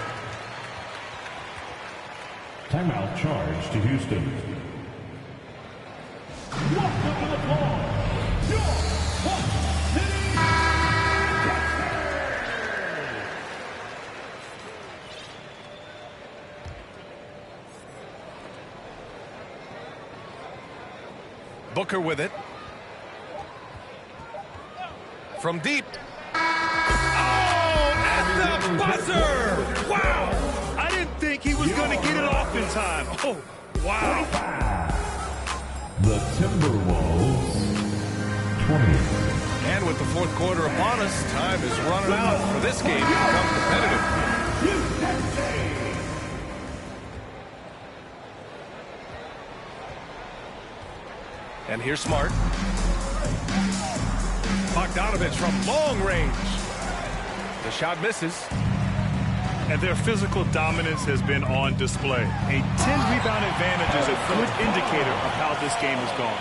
Timeout charge to Houston. Welcome to the ball, your Buck City Booker with it. From deep. Oh, at the buzzer! Wow! I didn't think he was going to get it off in time. Oh, wow. The Timberwolves 20. And with the fourth quarter upon us, time is running out for this game to become competitive. And here's Smart. Bogdanovich from long range. The shot misses. And their physical dominance has been on display. A 10-rebound advantage is a good indicator of how this game has gone.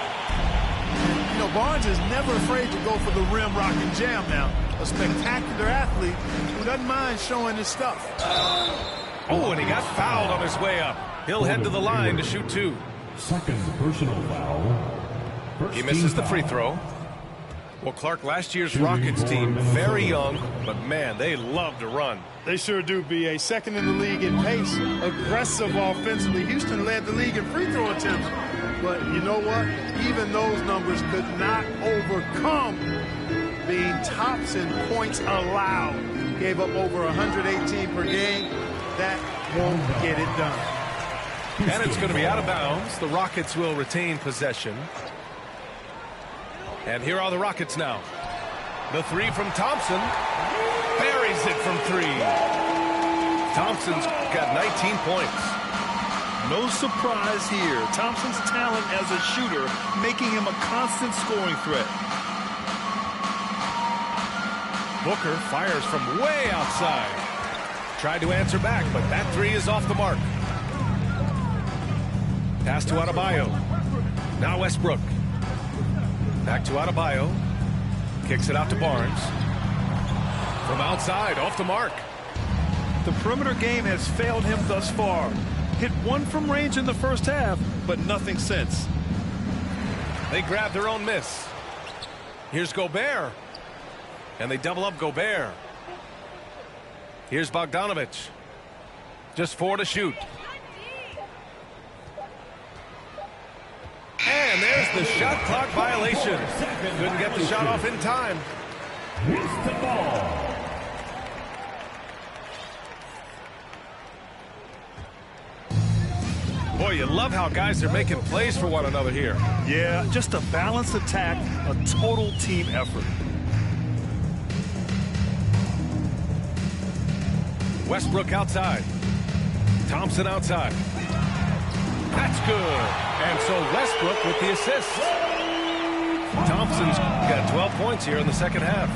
You know, Barnes is never afraid to go for the rim, rock, and jam now. A spectacular athlete who doesn't mind showing his stuff. Oh, and he got fouled on his way up. He'll head to the line to shoot two. Second personal foul. First He misses team the free foul. throw. Well, Clark, last year's Rockets team, very young, but man, they love to run. They sure do, B.A. Second in the league in pace. Aggressive offensively. Houston led the league in free throw attempts. But you know what? Even those numbers could not overcome being tops in points allowed. Gave up over 118 per game. That won't get it done. And it's going to be out of bounds. The Rockets will retain possession. And here are the Rockets now. The three from Thompson. Buries it from three. Thompson's got 19 points. No surprise here. Thompson's talent as a shooter making him a constant scoring threat. Booker fires from way outside. Tried to answer back, but that three is off the mark. Pass to Adebayo. Now Westbrook. Back to Adebayo. Kicks it out to Barnes. From outside, off the mark. The perimeter game has failed him thus far. Hit one from range in the first half, but nothing since. They grab their own miss. Here's Gobert. And they double up Gobert. Here's Bogdanovich. Just 4 to shoot. And there's the shot clock violation. Couldn't get the shot off in time. Here's the ball. Boy, you love how guys are making plays for one another here. Yeah, just a balanced attack, a total team effort. Westbrook outside. Thompson outside. That's good. And so Westbrook with the assist. Thompson's got 12 points here in the second half.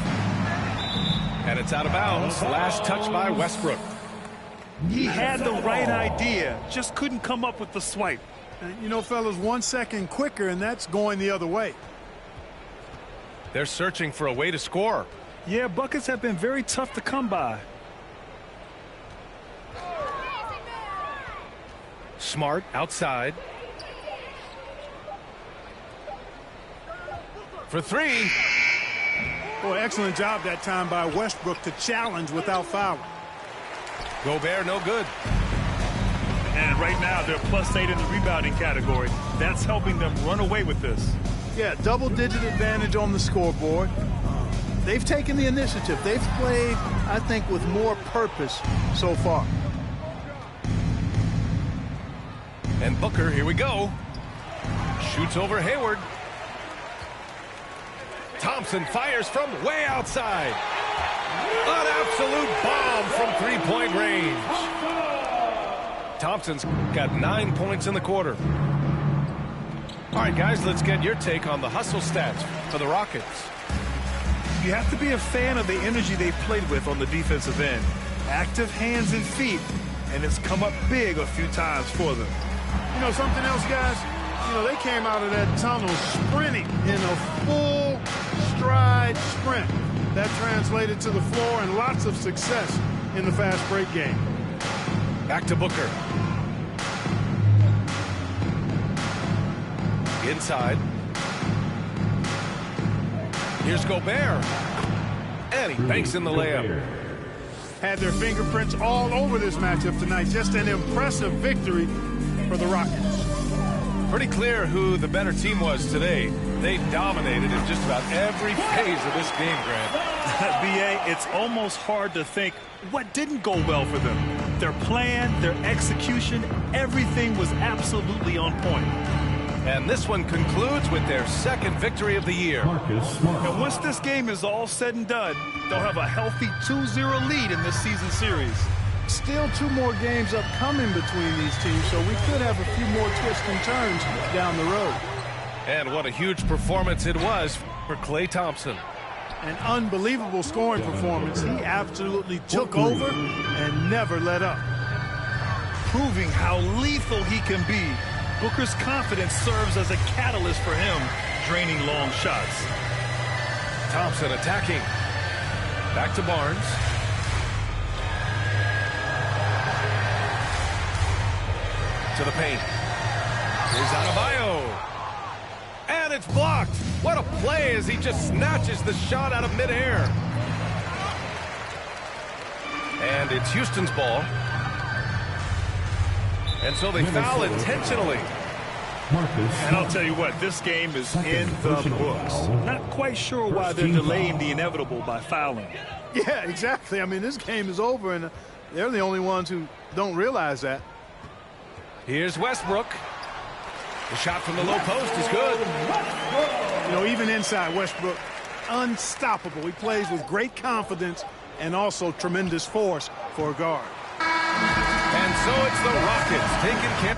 And it's out of bounds. Last touch by Westbrook. He had the right idea, just couldn't come up with the swipe. And you know, fellas, 1 second quicker, and that's going the other way. They're searching for a way to score. Yeah, buckets have been very tough to come by. Smart outside. For three. Boy, excellent job that time by Westbrook to challenge without fouling. Gobert no good. And right now, they're +8 in the rebounding category. That's helping them run away with this. Yeah, double-digit advantage on the scoreboard. They've taken the initiative. They've played, I think, with more purpose so far. And Booker, here we go. Shoots over Hayward. Thompson fires from way outside. An absolute bomb from three-point range. Thompson's got 9 points in the quarter. All right, guys, let's get your take on the hustle stats for the Rockets. You have to be a fan of the energy they've played with on the defensive end. Active hands and feet, and it's come up big a few times for them. You know, something else, guys? You know, they came out of that tunnel sprinting in a full stride sprint. That translated to the floor and lots of success in the fast break game. Back to Booker. Inside. Here's Gobert. And he banks in the layup. Had their fingerprints all over this matchup tonight. Just an impressive victory for the Rockets. Pretty clear who the better team was today. They dominated in just about every phase of this game, Grant. B.A., it's almost hard to think what didn't go well for them. Their plan, their execution, everything was absolutely on point. And this one concludes with their second victory of the year. Marcus Smart. And once this game is all said and done, they'll have a healthy 2-0 lead in this season series. Still 2 more games upcoming between these teams, so we could have a few more twists and turns down the road. And what a huge performance it was for Klay Thompson. An unbelievable scoring performance. He absolutely took over and never let up. Proving how lethal he can be, Booker's confidence serves as a catalyst for him, draining long shots. Thompson attacking. Back to Barnes. To the paint. Here's Adebayo. And it's blocked. What a play as he just snatches the shot out of midair. And it's Houston's ball. And so they foul intentionally. Marcus And I'll tell you what, this game is in the books. Not quite sure why they're delaying the inevitable by fouling. Yeah, exactly. I mean, this game is over, and they're the only ones who don't realize that. Here's Westbrook. The shot from the low post is good. You know, even inside Westbrook, unstoppable. He plays with great confidence and also tremendous force for a guard. And so it's the Rockets taking care.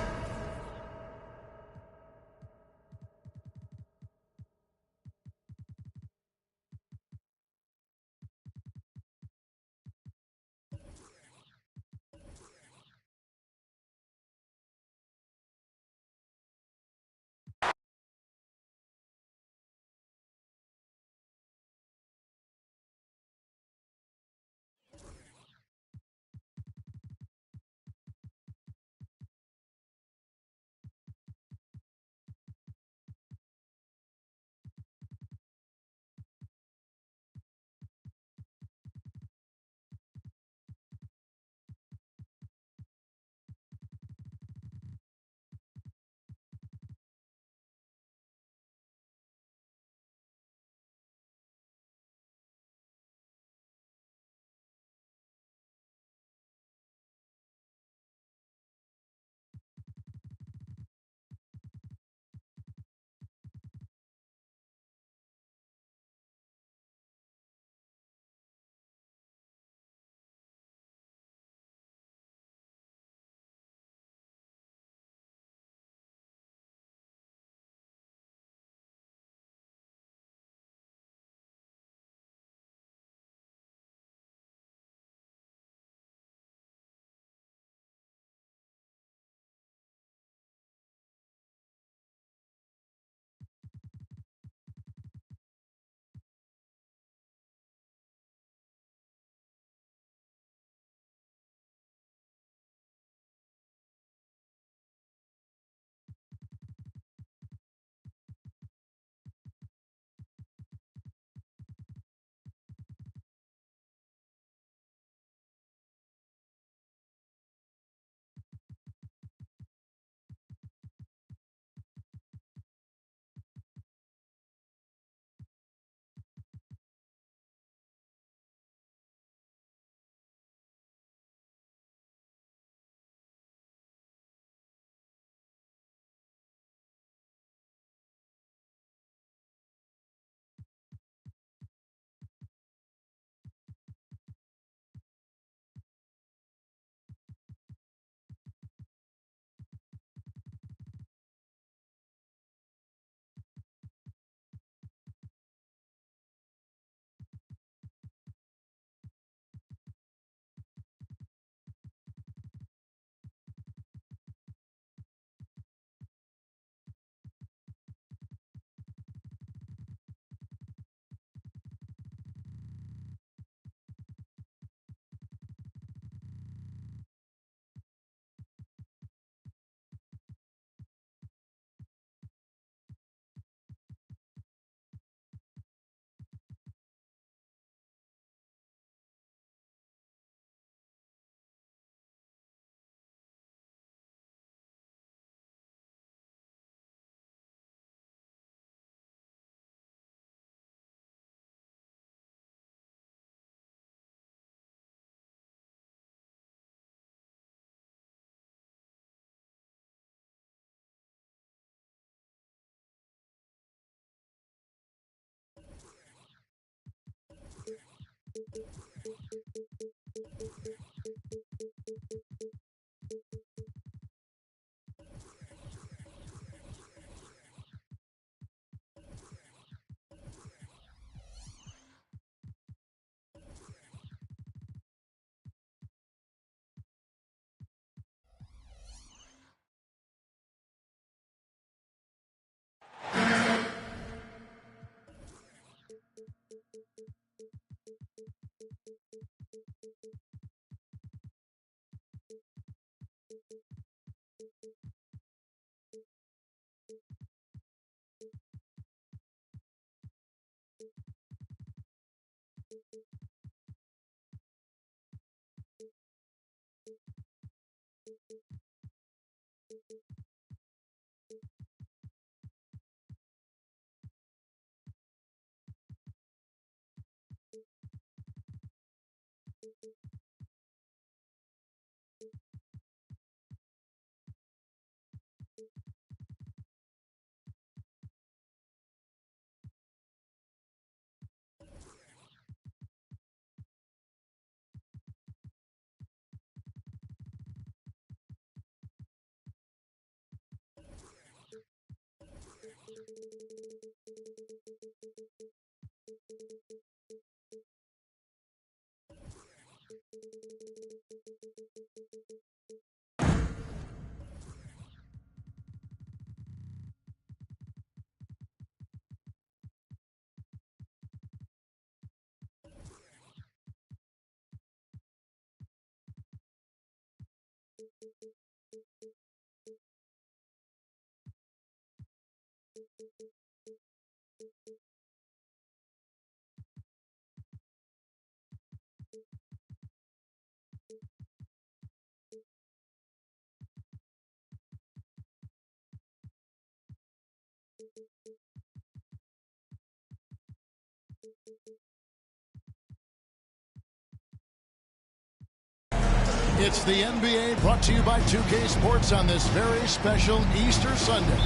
It's the NBA brought to you by 2K Sports on this very special Easter Sunday.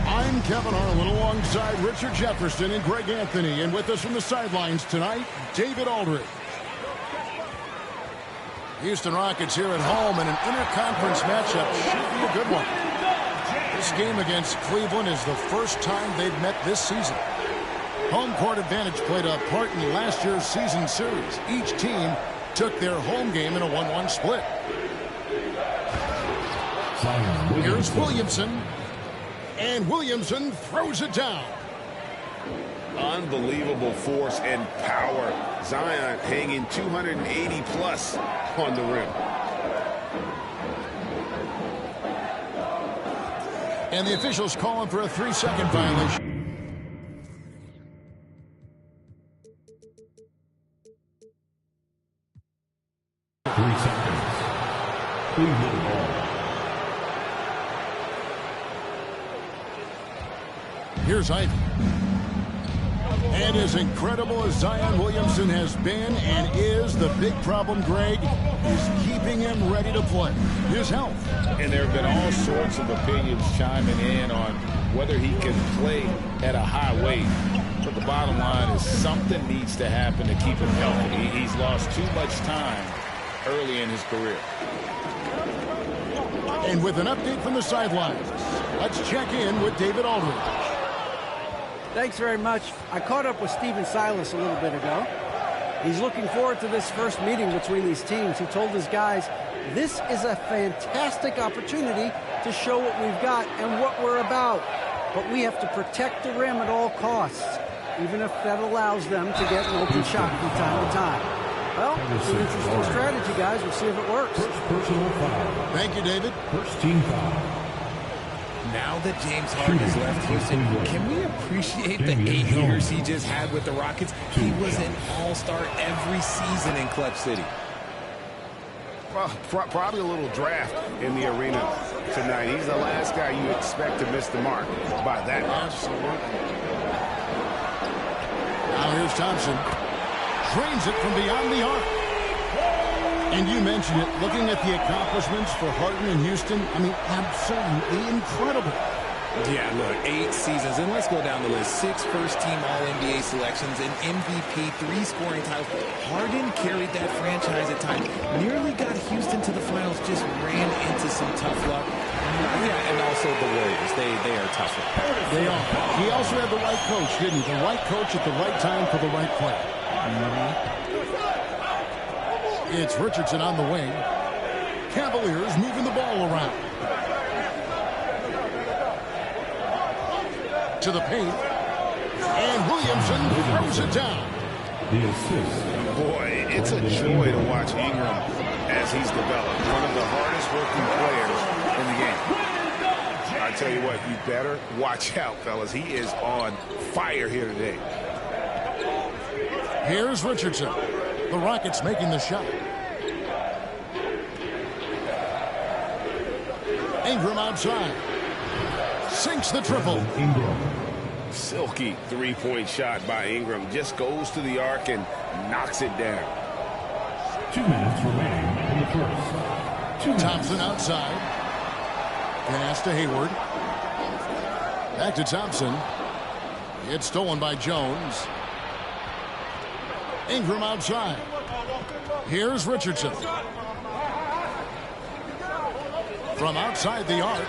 I'm Kevin Harlan alongside Richard Jefferson and Greg Anthony. And with us from the sidelines tonight, David Aldridge. Houston Rockets here at home in an interconference matchup should be a good one. This game against Cleveland is the first time they've met this season. Home court advantage played a part in last year's season series. Each team took their home game in a 1-1 split. Here's Williamson. And Williamson throws it down. Unbelievable force and power. Zion hanging 280 plus on the rim. And the officials calling for a 3-second violation. Here's Ivey. And as incredible as Zion Williamson has been and is, the big problem, Greg, is keeping him ready to play. His health. And there have been all sorts of opinions chiming in on whether he can play at a high weight. But the bottom line is something needs to happen to keep him healthy. He's lost too much time early in his career. And with an update from the sidelines, let's check in with David Aldridge. Thanks very much. I caught up with Stephen Silas a little bit ago. He's looking forward to this first meeting between these teams. He told his guys, this is a fantastic opportunity to show what we've got and what we're about. But we have to protect the rim at all costs, even if that allows them to get an open shot from time to time. Well, it's an interesting strategy, guys. We'll see if it works. First personal foul. Thank you, David. First team foul. Now that James Harden has left Houston, can we appreciate the 8 years he just had with the Rockets? He was an all-star every season in Clutch City. Probably a little draft in the arena tonight. He's the last guy you expect to miss the mark by that much. Now here's Thompson. Drains it from beyond the arc. And you mentioned it, looking at the accomplishments for Harden in Houston, I mean, absolutely incredible. Yeah, look, 8 seasons, and let's go down the list. 6 first-team All-NBA selections, an MVP, 3 scoring titles. Harden carried that franchise at times, nearly got Houston to the finals, just ran into some tough luck. Yeah, and also the Warriors, they are tougher. They are. He also had the right coach, didn't he? The right coach at the right time for the right play. It's Richardson on the wing. Cavaliers moving the ball around. To the paint. And Williamson throws it down. The assist. Boy, it's a joy to watch Ingram as he's developed. One of the hardest working players in the game. I tell you what, you better watch out, fellas. He is on fire here today. Here's Richardson. The Rockets making the shot. Ingram outside. Sinks the triple. Ingram. Silky three-point shot by Ingram. Just goes to the arc and knocks it down. 2 minutes remaining in the first. Thompson outside. Pass to Hayward. Back to Thompson. It's stolen by Jones. Ingram outside. Here's Richardson. From outside the arc.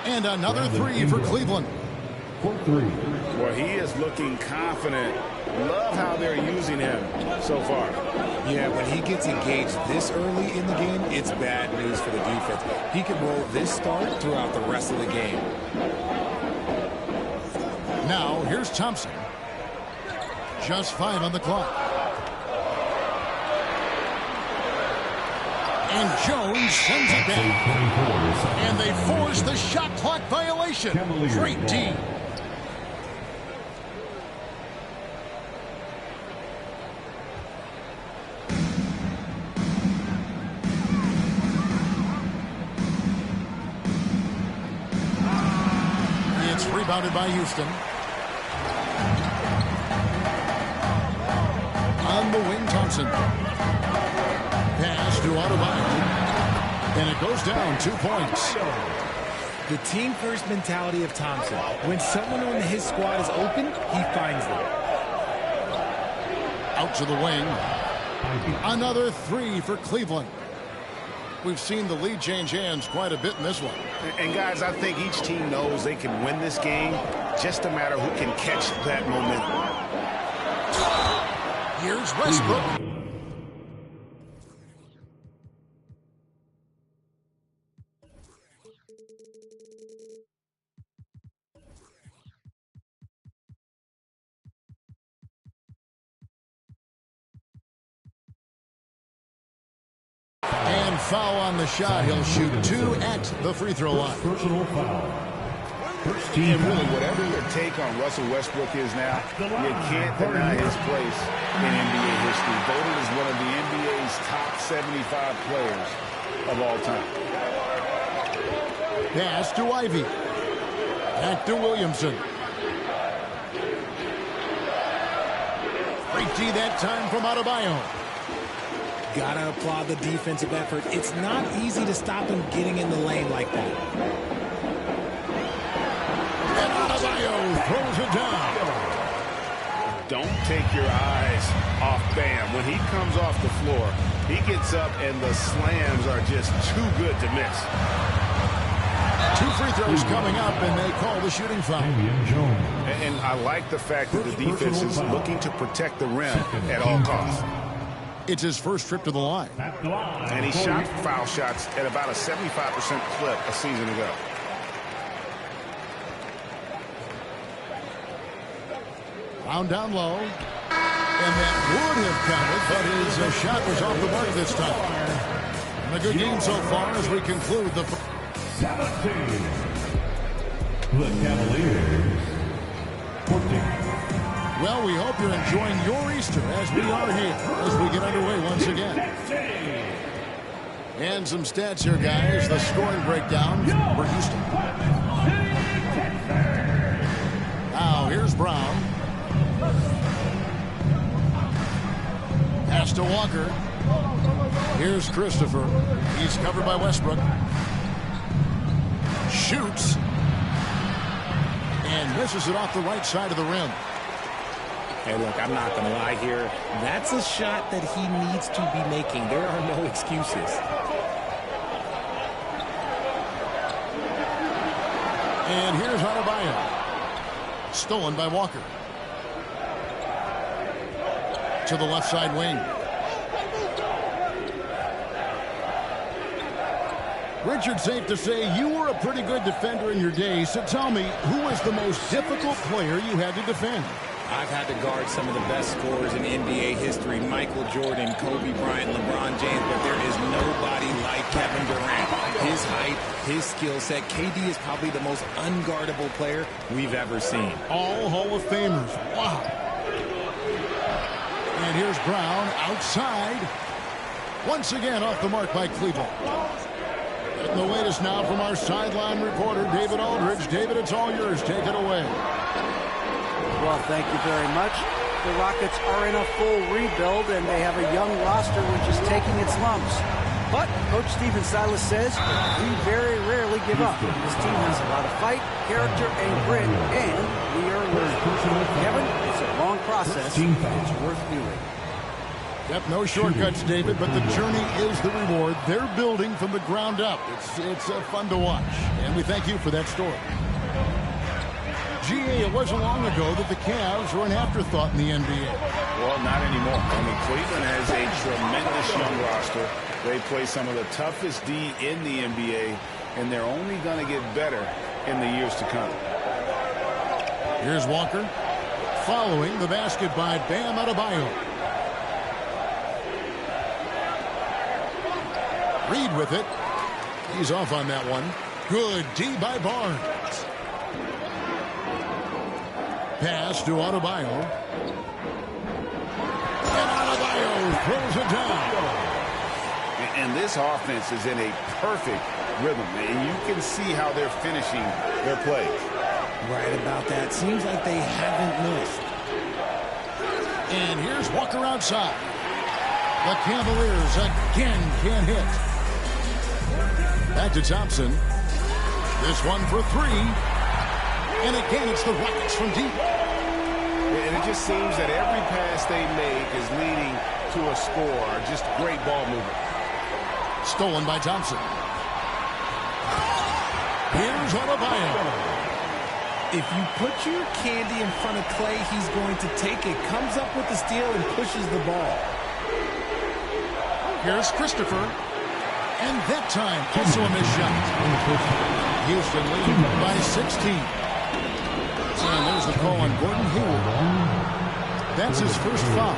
And another 3 for Cleveland. For 3. Well, he is looking confident. Love how they're using him so far. Yeah, when he gets engaged this early in the game, it's bad news for the defense. He can roll this start throughout the rest of the game. Now, here's Thompson. Just 5 on the clock. And Jones sends it back. And they force the shot clock violation. Great D. It's rebounded by Houston. On the wing, Thompson. Pass to Adebayo. And it goes down 2 points. The team-first mentality of Thompson. When someone on his squad is open, he finds them. Out to the wing. Another 3 for Cleveland. We've seen the lead change hands quite a bit in this one. And guys, I think each team knows they can win this game. Just a matter who can catch that momentum. Here's Westbrook. And foul on the shot. He'll shoot 2 at the free throw line. Personal foul. First team. And really, whatever your take on Russell Westbrook is now, you can't deny his place in NBA history. Voted as one of the NBA's top 75 players of all time. Pass to Ivy. Back to Williamson. Great D that time from Adebayo. Gotta applaud the defensive effort. It's not easy to stop him getting in the lane like that. And Adebayo throws it down. Don't take your eyes off Bam. When he comes off the floor, he gets up and the slams are just too good to miss. 2 free throws coming up, and they call the shooting foul. And I like the fact that the defense is looking to protect the rim at all costs. It's his first trip to the line. And he shot foul shots at about a 75% clip a season ago. Found down low. And that would have counted, but his shot was off the mark this time. And a good game so far as we conclude the... 17. The Cavaliers. 14. Well, we hope you're enjoying your Easter as we are here as we get underway once again. And some stats here, guys. The scoring breakdown for Houston. Now, here's Brown. Pass to Walker. Here's Christopher. He's covered by Westbrook. Shoots. And misses it off the right side of the rim. Hey, look, I'm not going to lie here. That's a shot that he needs to be making. There are no excuses. And here's Adebayo. Stolen by Walker. To the left side wing. Richard, safe to say you were a pretty good defender in your day. So tell me, who was the most difficult player you had to defend? I've had to guard some of the best scorers in NBA history. Michael Jordan, Kobe Bryant, LeBron James, but there is nobody like Kevin Durant. His height, his skill set. KD is probably the most unguardable player we've ever seen. All Hall of Famers. Wow. And here's Brown outside. Once again off the mark by Cleveland. Getting the latest now from our sideline reporter, David Aldridge. David, it's all yours. Take it away. Well, thank you very much. The Rockets are in a full rebuild, and they have a young roster which is taking its lumps. But Coach Stephen Silas says we very rarely give up. This team has a lot of fight, character, and grit, and we are learning. Kevin, it's a long process. It's worth doing. Yep, no shortcuts, David, but the journey is the reward. They're building from the ground up. It's fun to watch, and we thank you for that story. GA, it wasn't long ago that the Cavs were an afterthought in the NBA. Well, not anymore. I mean, Cleveland has a tremendous young roster. They play some of the toughest D in the NBA, and they're only going to get better in the years to come. Here's Walker. Following the basket by Bam Adebayo. Reed with it. He's off on that one. Good D by Barnes. Pass to Adebayo. And Adebayo throws it down. And this offense is in a perfect rhythm, and you can see how they're finishing their plays. Right about that. Seems like they haven't missed. And here's Walker outside. The Cavaliers again can't hit. Back to Thompson. This one for three. And again, it's the Rockets from deep. And it just seems that every pass they make is leading to a score. Just great ball movement. Stolen by Thompson. Here's Adebayo. If you put your candy in front of Clay, he's going to take it. Comes up with the steal and pushes the ball. Here's Christopher. And that time, also a missed shot. Houston leading by 16. And there's the call on Gordon Hayward. That's his first foul.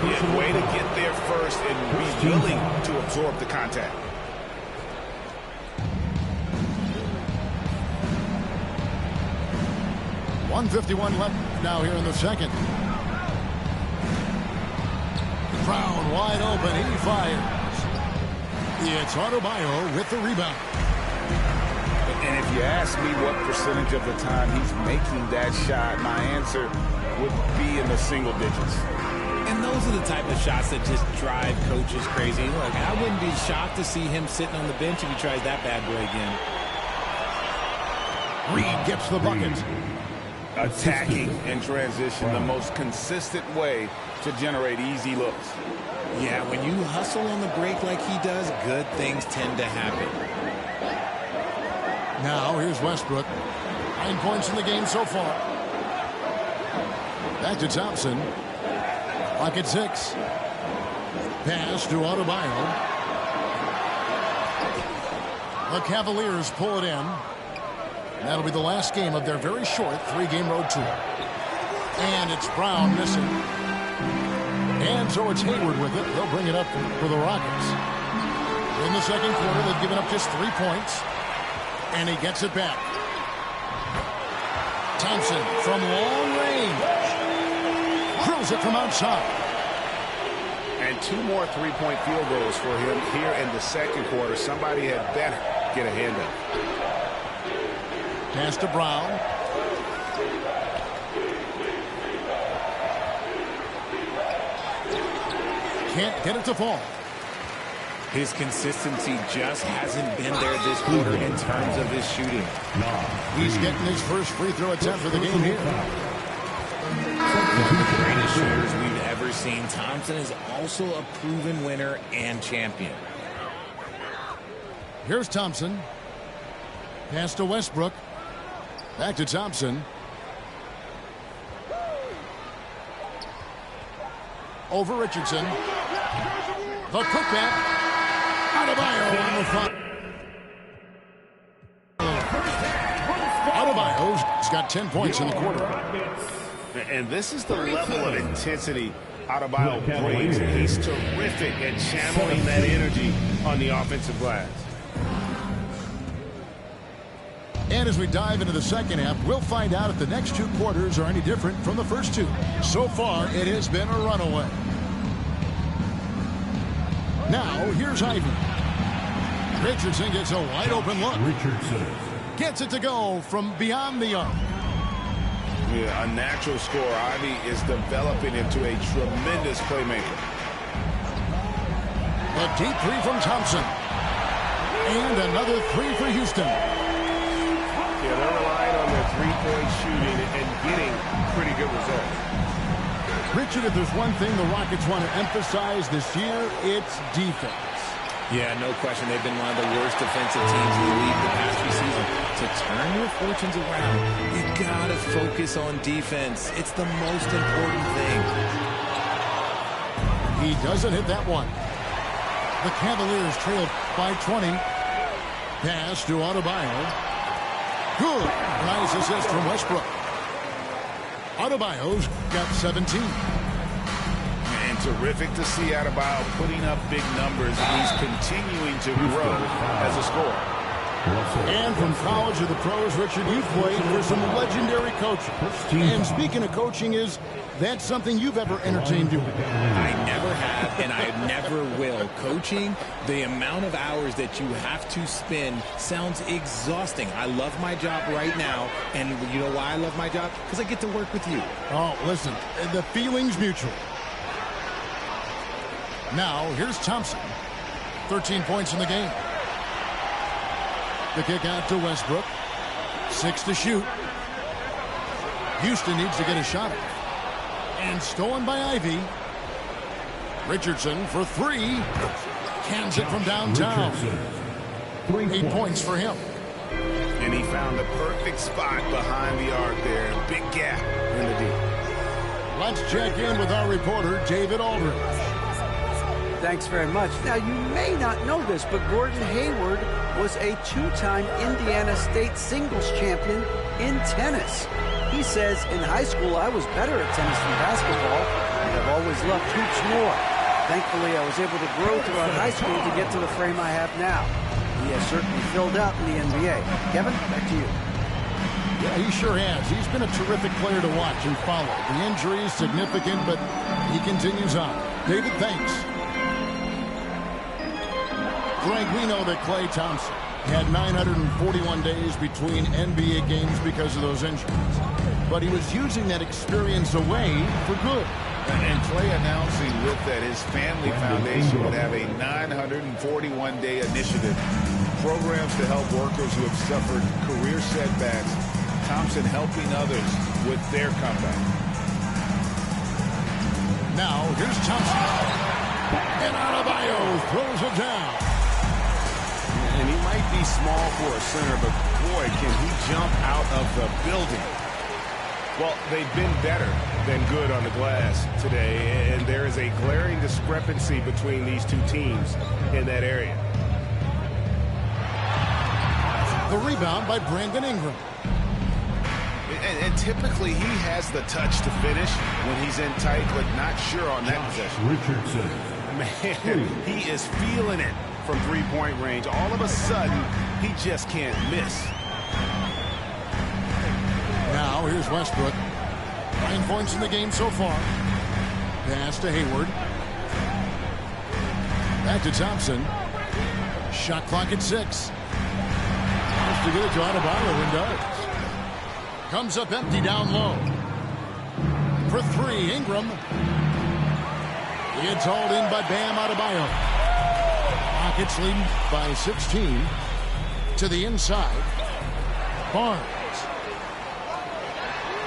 Yeah, way to get there first and be willing to absorb the contact. .151 left now here in the second. Brown wide open. He fires. It's Adebayo with the rebound. And if you ask me what percentage of the time he's making that shot, my answer would be in the single digits. And those are the type of shots that just drive coaches crazy. Look, I wouldn't be shocked to see him sitting on the bench if he tries that bad boy again. Reed gets the bucket. Attacking in transition, the most consistent way to generate easy looks. Yeah, when you hustle on the break like he does, good things tend to happen. Now here's Westbrook. 9 points in the game so far. Back to Thompson. Clock at 6. Pass to Adebayo. The Cavaliers pull it in. That'll be the last game of their very short 3-game road tour. And it's Brown missing. And so it's Hayward with it. They'll bring it up for the Rockets. In the second quarter, they've given up just 3 points. And he gets it back. Thompson from long range. Drills it from outside. And 2 more 3-point field goals for him here in the second quarter. Somebody had better get a hand up. Pass to Brown. Can't get it to fall. His consistency just hasn't been there this quarter in terms of his shooting. He's getting his first free throw attempt for the game here. One of the greatest shooters we've ever seen. Thompson is also a proven winner and champion. Here's Thompson. Pass to Westbrook. Back to Thompson. Over Richardson. The putback. Adebayo on the front. Adebayo's got 10 points in the quarter. And this is the level of intensity Adebayo brings. He's terrific at channeling that energy on the offensive glass. And as we dive into the second half, we'll find out if the next two quarters are any different from the first two. So far, it has been a runaway. Now, here's Ivy. Richardson gets a wide-open look. Richardson Gets it to go from beyond the arc. Yeah, a natural scorer. Ivy is developing into a tremendous playmaker. A deep three from Thompson. And another three for Houston. Yeah, they're relying on their three-point shooting and getting pretty good results. Richard, if there's one thing the Rockets want to emphasize this year, it's defense. Yeah, no question. They've been one of the worst defensive teams in the league the past few seasons. To turn your fortunes around, you gotta focus on defense. It's the most important thing. He doesn't hit that one. The Cavaliers trail by 20. Pass to Adebayo. Good. Nice assist from Westbrook. Adebayo's got 17. And terrific to see Adebayo putting up big numbers. He's continuing to grow as a scorer. And from college to the pros, Richard, you played for some legendary coaches. And speaking of coaching, is that something you've ever entertained doing? I never have, and I never will. Coaching, the amount of hours that you have to spend sounds exhausting. I love my job right now, and you know why I love my job? Because I get to work with you. Oh, listen, the feeling's mutual. Now, here's Thompson. 13 points in the game. The kick out to Westbrook. 6 to shoot. Houston needs to get a shot at it. And stolen by Ivy. Richardson for 3. Cans it from downtown. 8 points for him. And he found the perfect spot behind the arc there. Big gap in the D. Let's check in with our reporter, David Aldridge. Thanks very much. Now, you may not know this, but Gordon Hayward was a 2-time Indiana State singles champion in tennis. He says, in high school, I was better at tennis than basketball, and I've always loved hoops more. Thankfully, I was able to grow throughout high school to get to the frame I have now. He has certainly filled out in the NBA. Kevin, back to you. Yeah, he sure has. He's been a terrific player to watch and follow. The injury is significant, but he continues on. David, thanks. Frank, we know that Klay Thompson had 941 days between NBA games because of those injuries. But he was using that experience away for good. And Klay announcing with that his family foundation would have a 941-day initiative. Programs to help workers who have suffered career setbacks. Thompson helping others with their comeback. Now, here's Thompson. And Adebayo throws it down. And he might be small for a center, but boy, can he jump out of the building. Well, they've been better than good on the glass today, and there is a glaring discrepancy between these two teams in that area. The rebound by Brandon Ingram. And typically he has the touch to finish when he's in tight, but not sure on that possession. Richardson. Man, he is feeling it from three-point range. All of a sudden, he just can't miss. Now, here's Westbrook. 9 points in the game so far. Pass to Hayward. Back to Thompson. Shot clock at 6. Has to get it to Adebayo and does. Comes up empty down low. For 3, Ingram. It's hauled in by Bam Adebayo. Rockets leading by 16. To the inside. Barnes.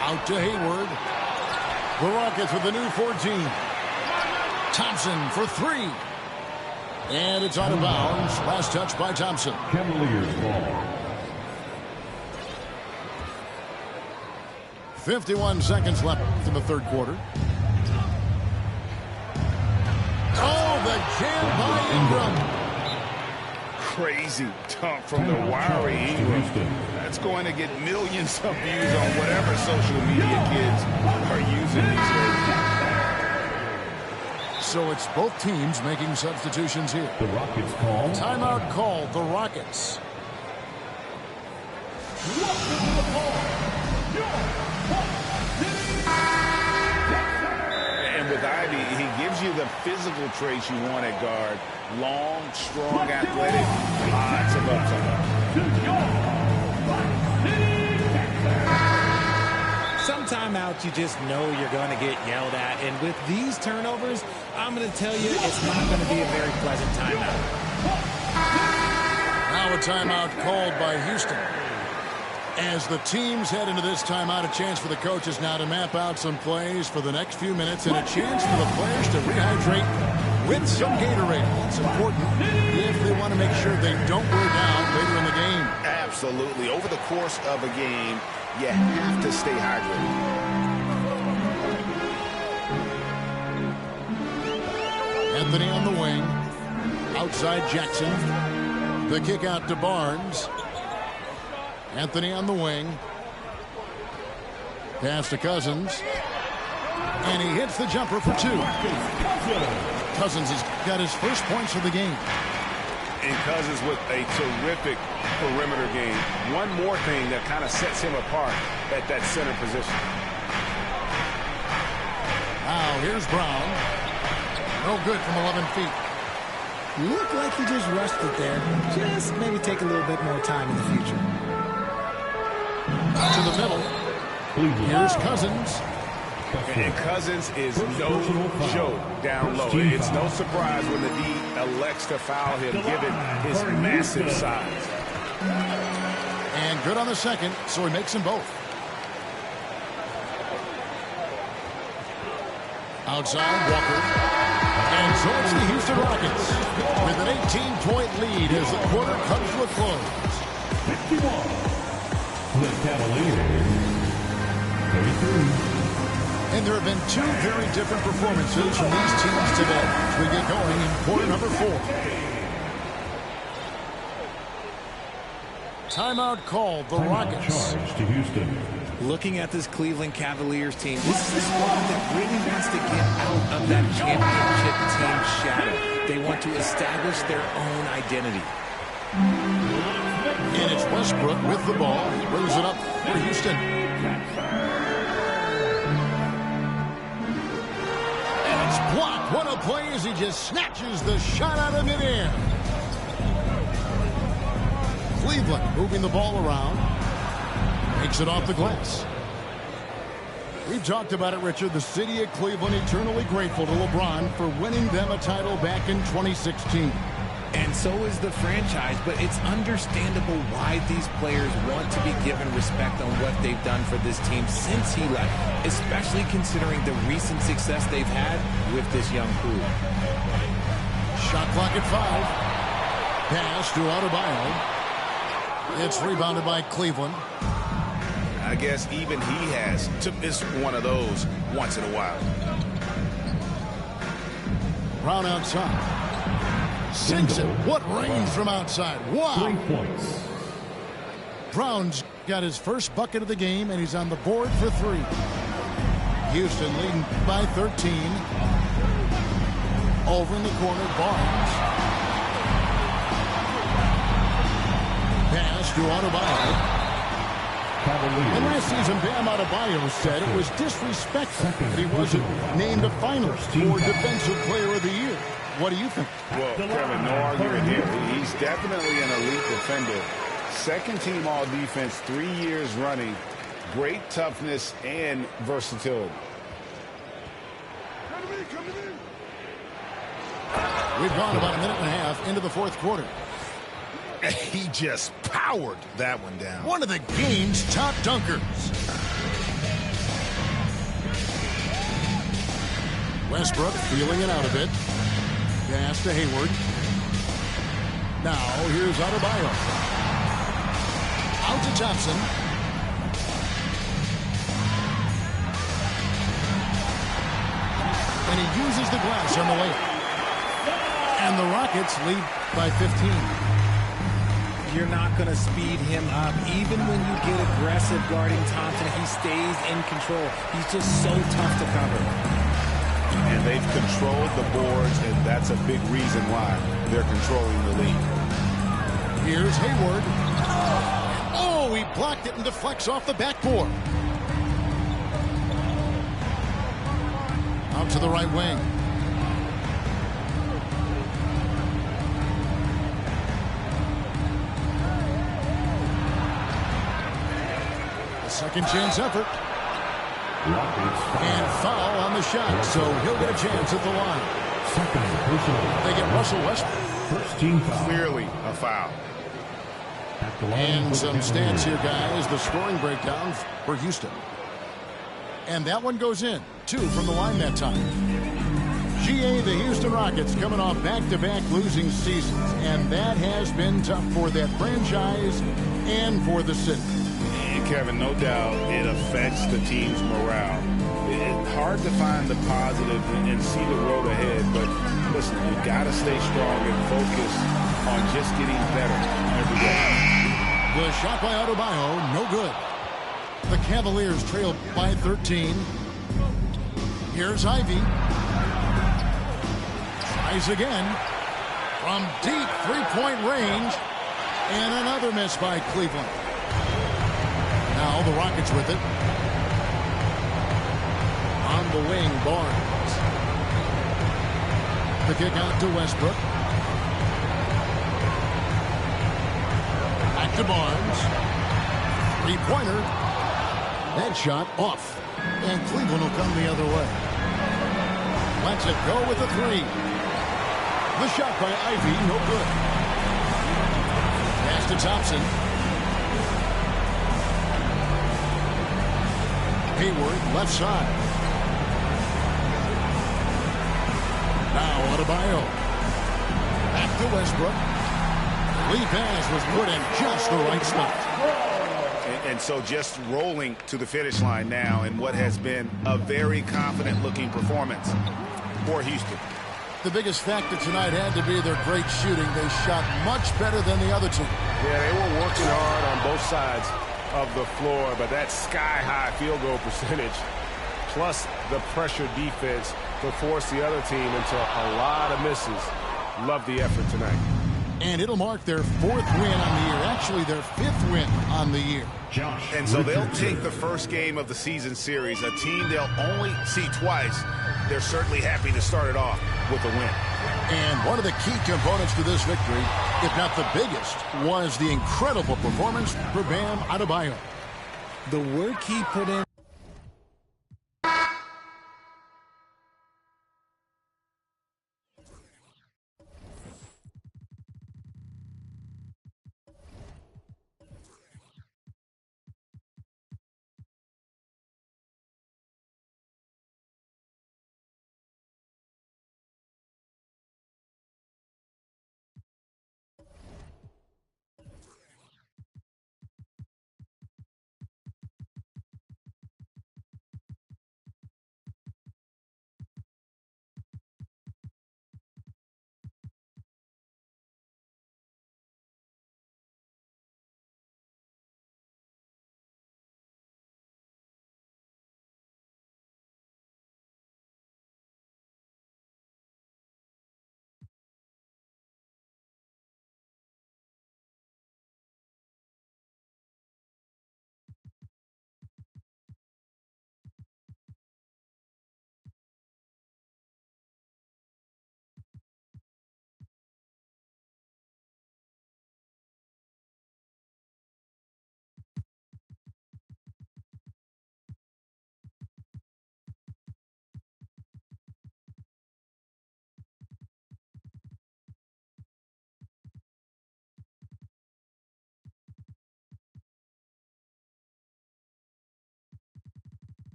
Out to Hayward. The Rockets with the new 14. Thompson for three. And it's out of bounds. Last touch by Thompson. Cavaliers ball. 51 seconds left in the third quarter. Oh, the jam by Ingram. Crazy dunk from the wiry Ingram. That's going to get millions of views on whatever social media kids are using these days. So it's both teams making substitutions here. The Rockets call. Timeout called. The Rockets. And with Ivy, he gives you the physical traits you want at guard. Long, strong, athletic, lots of upside. Some timeouts, you just know you're going to get yelled at. And with these turnovers, I'm going to tell you it's not going to be a very pleasant timeout. Now a timeout called by Houston. As the teams head into this timeout, a chance for the coaches now to map out some plays for the next few minutes and a chance for the players to rehydrate with some Gatorade. That's important if they want to make sure they don't wear down later in the game. Absolutely. Over the course of a game, you have to stay hydrated. Anthony on the wing. Outside Jackson. The kick out to Barnes. Anthony on the wing. Pass to Cousins. And he hits the jumper for two. Cousins has got his first points of the game. And Cousins with a terrific perimeter game. One more thing that kind of sets him apart at that center position. Now here's Brown. No good from 11 feet. Looked like he just rushed it there. Just maybe take a little bit more time in the future. To the middle. Here's Cousins. And Cousins is no joke down low. It's no surprise when the D elects to foul him, given his massive size. And good on the second, so he makes them both. Outside, Walker. And so it's the Houston Rockets with an 18-point lead as the quarter comes to a close. 51. The Cavaliers. 33. And there have been two very different performances from these teams today as we get going in quarter number 4. Timeout called. The Rockets. Charge to Houston. Looking at this Cleveland Cavaliers team, this is a squad that really wants to get out of that championship team shadow. They want to establish their own identity. And it's Westbrook with the ball. He brings it up for Houston. And it's blocked. What a play as he just snatches the shot out of midair. Cleveland moving the ball around. Makes it off the glass. We've talked about it, Richard. The city of Cleveland eternally grateful to LeBron for winning them a title back in 2016. And so is the franchise, but it's understandable why these players want to be given respect on what they've done for this team since he left, especially considering the recent success they've had with this young crew. Shot clock at 5. Pass to Adebayo. It's rebounded by Cleveland. I guess even he has to miss one of those once in a while. Brown outside. Sinks it. What range from outside. Wow. 3 points. Brown's got his first bucket of the game, and he's on the board for 3. Houston leading by 13. Over in the corner, Barnes. Pass to Adebayo. And last season, Bam Adebayo said it was disrespectful that he wasn't named a finalist for Defensive Player of the Year. What do you think? Well, Kevin, no argument here. He's definitely an elite defender. Second team all defense 3 years running. Great toughness and versatility. We've gone about a minute and a half into the fourth quarter. He just powered that one down. One of the game's top dunkers. Westbrook feeling it out a bit. Pass to Hayward. Now here's Adebayo. Out to Thompson. And he uses the glass on the layup. And the Rockets lead by 15. You're not going to speed him up. Even when you get aggressive guarding Thompson, he stays in control. He's just so tough to cover. And they've controlled the boards, and that's a big reason why they're controlling the lead. Here's Hayward. Oh, he blocked it and deflects off the backboard. Out to the right wing. A second chance effort. And foul on the shot, so he'll get a chance at the line. They get Russell Westbrook. First team foul. Clearly a foul. And some stats here, guys. The scoring breakdown for Houston. And that one goes in. 2 from the line that time. GA, the Houston Rockets, coming off back-to-back losing seasons. And that has been tough for that franchise and for the city. And Kevin, no doubt it affects the team's morale. It's hard to find the positive and see the road ahead. But listen, you've got to stay strong and focus on just getting better every day. The shot by Adebayo, no good. The Cavaliers trail by 13. Here's Ivy. Tries again. From deep three-point range. And another miss by Cleveland. Now the Rockets with it. On the wing, Barnes. The kick out to Westbrook. Back to Barnes. Three-pointer. That shot off. And Cleveland will come the other way. Lets it go with a three. The shot by Ivy, no good. Pass to Thompson. Hayward, left side. Now Adebayo. Back to Westbrook. Lee pass was put in just the right spot. And so just rolling to the finish line now in what has been a very confident-looking performance for Houston. The biggest factor tonight had to be their great shooting. They shot much better than the other two. Yeah, they were working hard on both sides of the floor, but that sky-high field goal percentage plus the pressure defense to force the other team into a lot of misses. Love the effort tonight. And it'll mark their 4th win on the year. Actually, their 5th win on the year. And so they'll take the first game of the season series, a team they'll only see twice. They're certainly happy to start it off with a win. And one of the key components to this victory, if not the biggest, was the incredible performance for Bam Adebayo. The work he put in.